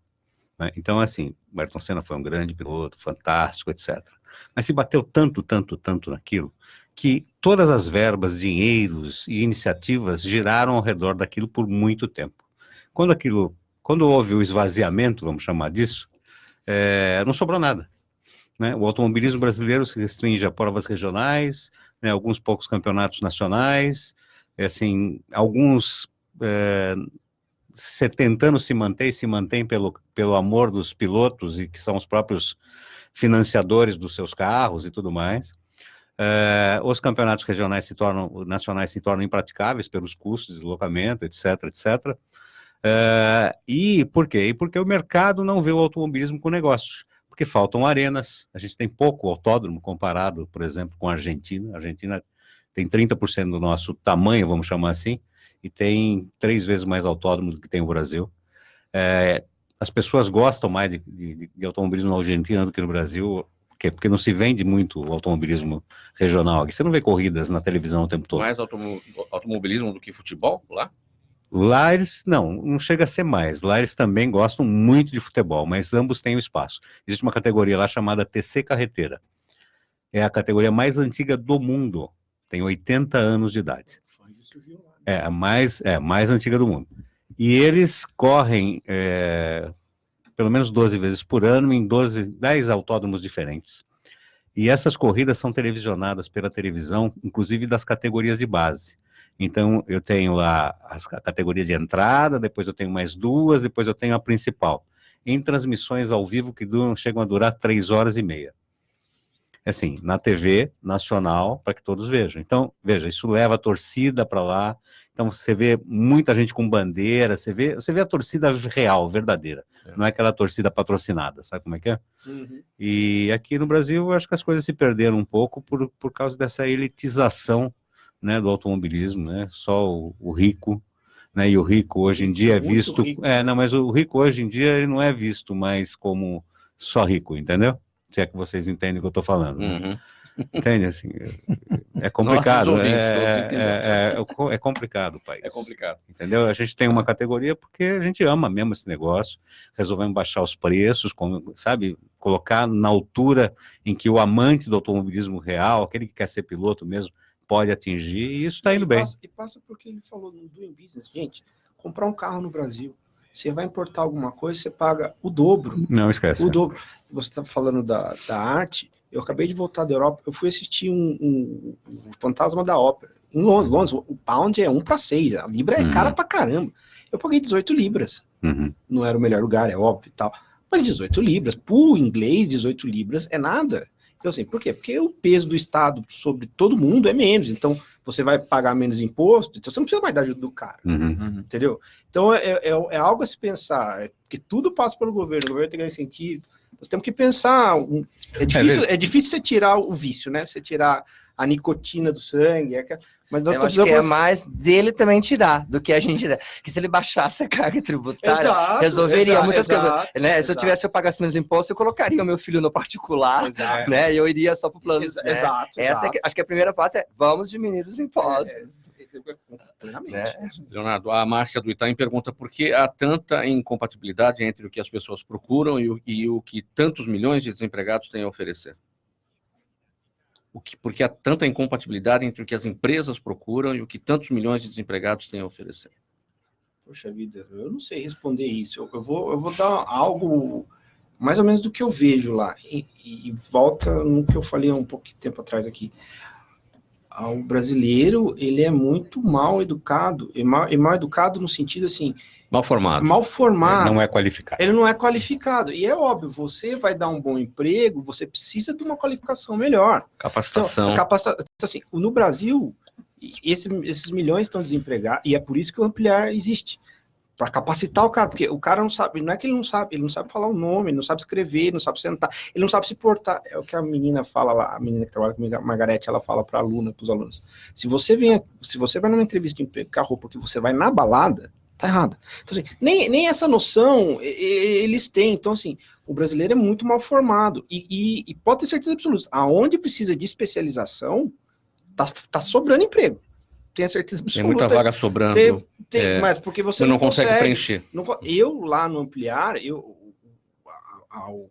S3: Né? Então, assim, o Ayrton Senna foi um grande piloto, fantástico, etc. Mas se bateu tanto naquilo, que todas as verbas, dinheiros e iniciativas giraram ao redor daquilo por muito tempo. Quando houve o esvaziamento, vamos chamar disso, não sobrou nada. Né? O automobilismo brasileiro se restringe a provas regionais, né, alguns poucos campeonatos nacionais, assim, alguns tentando se mantém pelo amor dos pilotos e que são os próprios financiadores dos seus carros e tudo mais. Os campeonatos nacionais se tornam impraticáveis pelos custos de deslocamento, etc. E por quê? Porque o mercado não vê o automobilismo com negócio, porque faltam arenas, a gente tem pouco autódromo comparado, por exemplo, com a Argentina. A Argentina tem 30% do nosso tamanho, vamos chamar assim, e tem 3 vezes mais autódromo do que tem o Brasil. As pessoas gostam mais de automobilismo na Argentina do que no Brasil. Por quê? Porque não se vende muito o automobilismo regional. Aqui você não vê corridas na televisão o tempo todo.
S2: Mais automobilismo do que futebol lá?
S3: Lá eles, não chega a ser mais. Lá eles também gostam muito de futebol, mas ambos têm o espaço. Existe uma categoria lá chamada TC Carreteira. É a categoria mais antiga do mundo. Tem 80 anos de idade. É a mais antiga do mundo. E eles correm pelo menos 12 vezes por ano em 10 autódromos diferentes. E essas corridas são televisionadas pela televisão, inclusive das categorias de base. Então, eu tenho lá a categoria de entrada, depois eu tenho mais 2, depois eu tenho a principal. Em transmissões ao vivo que chegam a durar 3 horas e meia. Assim, na TV nacional, para que todos vejam. Então, veja, isso leva a torcida para lá. Então, você vê muita gente com bandeira, você vê a torcida real, verdadeira. Não é aquela torcida patrocinada, sabe como é que é?
S5: Uhum.
S3: E aqui no Brasil, eu acho que as coisas se perderam um pouco por causa dessa elitização, né, do automobilismo, né? Só o rico, né? E o rico hoje em dia é
S5: Muito
S3: visto...
S5: rico.
S3: Não, mas o rico hoje em dia ele não é visto mais como só rico, entendeu? Se é que vocês entendem o que eu estou falando. Né?
S2: Uhum.
S3: Entende? Assim, é complicado.
S2: Nossos ouvintes, todos entendemos.
S3: É complicado o país.
S2: É complicado.
S3: Entendeu? A gente tem uma categoria porque a gente ama mesmo esse negócio, resolvemos baixar os preços, sabe? Colocar na altura em que o amante do automobilismo real, aquele que quer ser piloto mesmo, pode atingir, e isso está indo bem.
S5: E passa porque ele falou no Doing Business. Gente, comprar um carro no Brasil, você vai importar alguma coisa, você paga o dobro.
S3: Não esquece.
S5: O dobro. Você está falando da arte. Eu acabei de voltar da Europa, eu fui assistir um Fantasma da Ópera. Em Londres. Londres, o pound é 1/6, a libra é cara pra caramba. Eu paguei 18 libras. Não era o melhor lugar, é óbvio e tal. Mas 18 libras, por inglês, 18 libras é nada. Então, assim, por quê? Porque o peso do Estado sobre todo mundo é menos. Então, você vai pagar menos imposto, então você não precisa mais da ajuda do cara. Entendeu? Então, é algo a se pensar. Porque tudo passa pelo governo tem que ganhar sentido. Nós temos que pensar. É difícil você tirar o vício, né? Você tirar a nicotina do sangue. Mas
S4: eu acho que é mais dele também tirar do que a gente tirar. Que se ele baixasse a carga tributária, resolveria muitas coisas. Né? Se eu pagasse menos imposto, eu colocaria o meu filho no particular, né? E eu iria só para o plano. Acho que a primeira fase é vamos diminuir os impostos.
S2: Leonardo, a Márcia do Itaim pergunta por que há tanta incompatibilidade entre o que as pessoas procuram e o que tantos milhões de desempregados têm a oferecer? Porque há tanta incompatibilidade entre o que as empresas procuram e o que tantos milhões de desempregados têm a oferecer?
S5: Poxa vida, eu não sei responder isso. Eu vou dar algo mais ou menos do que eu vejo lá. E volta no que eu falei há um pouco de tempo atrás aqui. O brasileiro, ele é muito mal educado. E mal educado no sentido assim...
S2: Mal formado.
S5: Mal formado.
S3: Não é qualificado.
S5: Ele não é qualificado. E é óbvio, você vai dar um bom emprego, você precisa de uma qualificação melhor.
S2: Capacitação.
S5: Então, assim, no Brasil, esses milhões estão desempregados, e é por isso que o Ampliar existe. Para capacitar o cara, porque o cara não sabe, não é que ele não sabe falar o nome, ele não sabe escrever, ele não sabe sentar, ele não sabe se portar. É o que a menina fala lá, a menina que trabalha comigo, a Margarete, ela fala para os alunos. Se você vai numa entrevista de emprego com a roupa que você vai na balada, tá errado. Então, assim, nem essa noção eles têm. Então, assim, o brasileiro é muito mal formado. E pode ter certeza absoluta, aonde precisa de especialização, tá sobrando emprego. Tenho certeza absoluta.
S2: Tem muita vaga sobrando.
S5: Mas porque você
S2: não consegue preencher.
S5: Eu, lá no Ampliar, o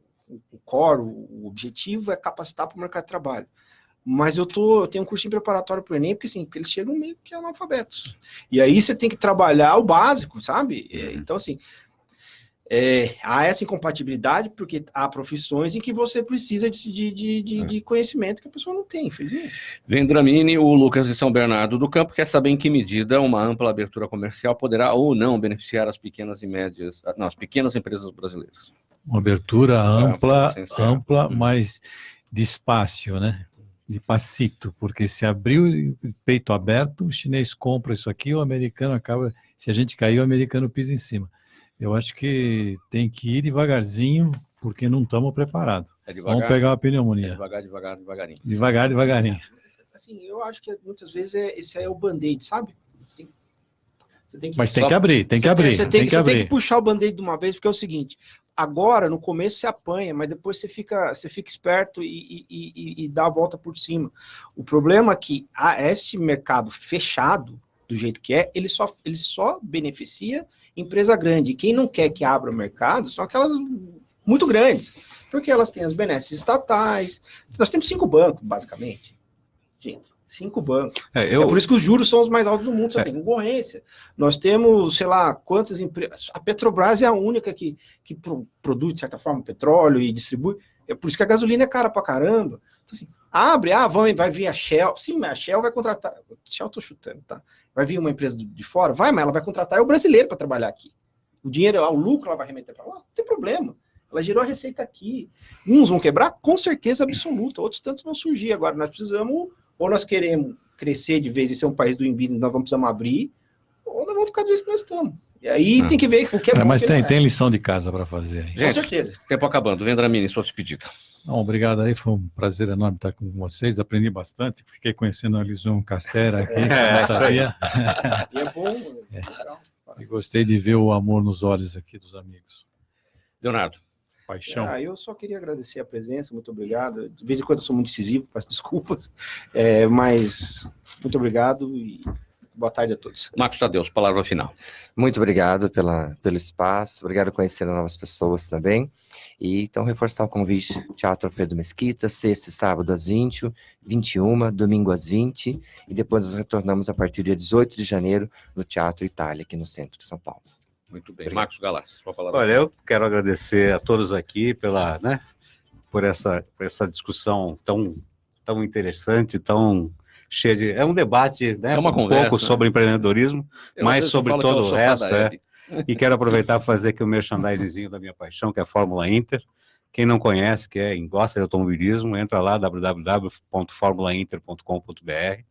S5: core, o objetivo é capacitar para o mercado de trabalho. Mas eu tenho um cursinho preparatório para o Enem, porque eles chegam meio que analfabetos. E aí você tem que trabalhar o básico, sabe? Então, assim, há essa incompatibilidade, porque há profissões em que você precisa de conhecimento que a pessoa não tem, infelizmente.
S2: Vendramini, o Lucas de São Bernardo do Campo, quer saber em que medida uma ampla abertura comercial poderá ou não beneficiar as pequenas e médias, as pequenas empresas brasileiras.
S6: Uma abertura ampla, mas despacio, né? De passito, porque se abrir o peito aberto, o chinês compra isso aqui, o americano acaba, se a gente cair, o americano pisa em cima. Eu acho que tem que ir devagarzinho, porque não estamos preparados. Vamos pegar uma pneumonia.
S2: Devagarinho.
S6: Devagarinho.
S5: Assim, eu acho que muitas vezes esse é o band-aid, sabe?
S6: Mas tem que abrir, tem que abrir.
S5: Você tem que puxar o band-aid de uma vez, porque é o seguinte, agora, no começo você apanha, mas depois você fica esperto e dá a volta por cima. O problema é que este mercado fechado, do jeito que é, ele só beneficia empresa grande. Quem não quer que abra o mercado são aquelas muito grandes, porque elas têm as benesses estatais. Nós temos 5 bancos, basicamente. Gente, 5 bancos. É por isso que os juros são os mais altos do mundo, você tem concorrência. Nós temos, sei lá, quantas empresas... A Petrobras é a única que produz, de certa forma, petróleo e distribui. É por isso que a gasolina é cara pra caramba. Então, assim, vai vir a Shell. Sim, mas a Shell vai contratar... Shell eu tô chutando, tá? Vai vir uma empresa de fora? Vai, mas ela vai contratar o brasileiro para trabalhar aqui. O dinheiro, o lucro ela vai remeter para lá? Não tem problema. Ela gerou a receita aqui. Uns vão quebrar? Com certeza absoluta. Outros tantos vão surgir. Agora, nós precisamos... Ou nós queremos crescer de vez e ser um país do business, nós precisamos abrir, ou nós vamos ficar do jeito que nós estamos. E aí tem que ver o que é bom.
S6: Mas tem lição de casa para fazer. Gente,
S5: com certeza.
S2: Tempo acabando. Vendramini, sua despedida.
S6: Obrigado aí, foi um prazer enorme estar com vocês, aprendi bastante, fiquei conhecendo a Lison Castera aqui, que eu não sabia.
S5: E é bom, legal.
S6: E gostei de ver o amor nos olhos aqui dos amigos.
S2: Leonardo.
S6: Paixão.
S5: Eu só queria agradecer a presença, muito obrigado. De vez em quando eu sou muito decisivo, peço desculpas, mas muito obrigado e boa tarde a todos.
S2: Marcos Tadeu, palavra final.
S4: Muito obrigado pelo espaço, obrigado por conhecer novas pessoas também. E então reforçar o convite, Teatro Alfredo Mesquita, sexta e sábado às 20, 21, domingo às 20, e depois nós retornamos a partir do dia 18 de janeiro no Teatro Itália, aqui no centro de São Paulo.
S2: Muito bem. Marcos Galassi, sua palavra.
S3: Olha, eu quero agradecer a todos aqui por essa discussão tão interessante, tão cheia de... É um debate, né?
S2: É uma conversa,
S3: pouco sobre empreendedorismo, mas sobre todo o resto. E quero aproveitar para fazer aqui o merchandisingzinho da minha paixão, que é a Fórmula Inter. Quem não conhece, gosta de automobilismo, entra lá, www.formulainter.com.br,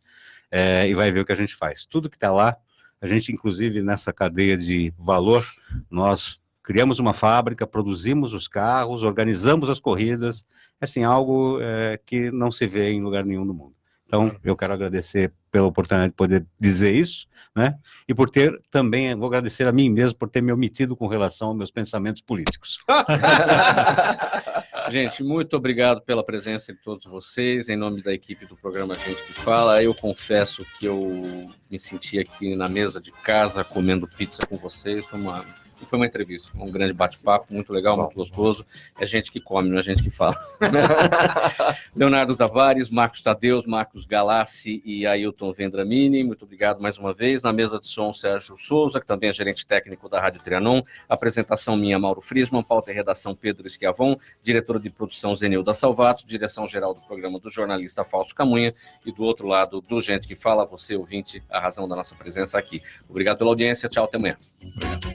S3: e vai ver o que a gente faz. Tudo que está lá, a gente, inclusive, nessa cadeia de valor, nós criamos uma fábrica, produzimos os carros, organizamos as corridas, assim, algo que não se vê em lugar nenhum do mundo. Então, eu quero agradecer pela oportunidade de poder dizer isso, né? E por ter também, vou agradecer a mim mesmo por ter me omitido com relação aos meus pensamentos políticos.
S2: Gente, muito obrigado pela presença de todos vocês, em nome da equipe do programa Gente que Fala. Eu confesso que eu me senti aqui na mesa de casa, comendo pizza com vocês, foi uma entrevista, um grande bate-papo, muito legal, muito gostoso. É gente que come, não é gente que fala. Leonardo Tavares, Marcos Tadeu, Marcos Galassi e Ailton Vendramini, muito obrigado mais uma vez. Na mesa de som, Sérgio Souza, que também é gerente técnico da Rádio Trianon. Apresentação minha, Mauro Frisman, pauta e redação Pedro Esquiavon, diretora de produção Zenilda Salvato, direção-geral do programa do jornalista Fausto Camunha, e do outro lado do Gente que Fala, você ouvinte, a razão da nossa presença aqui. Obrigado pela audiência, tchau, até amanhã. Obrigado.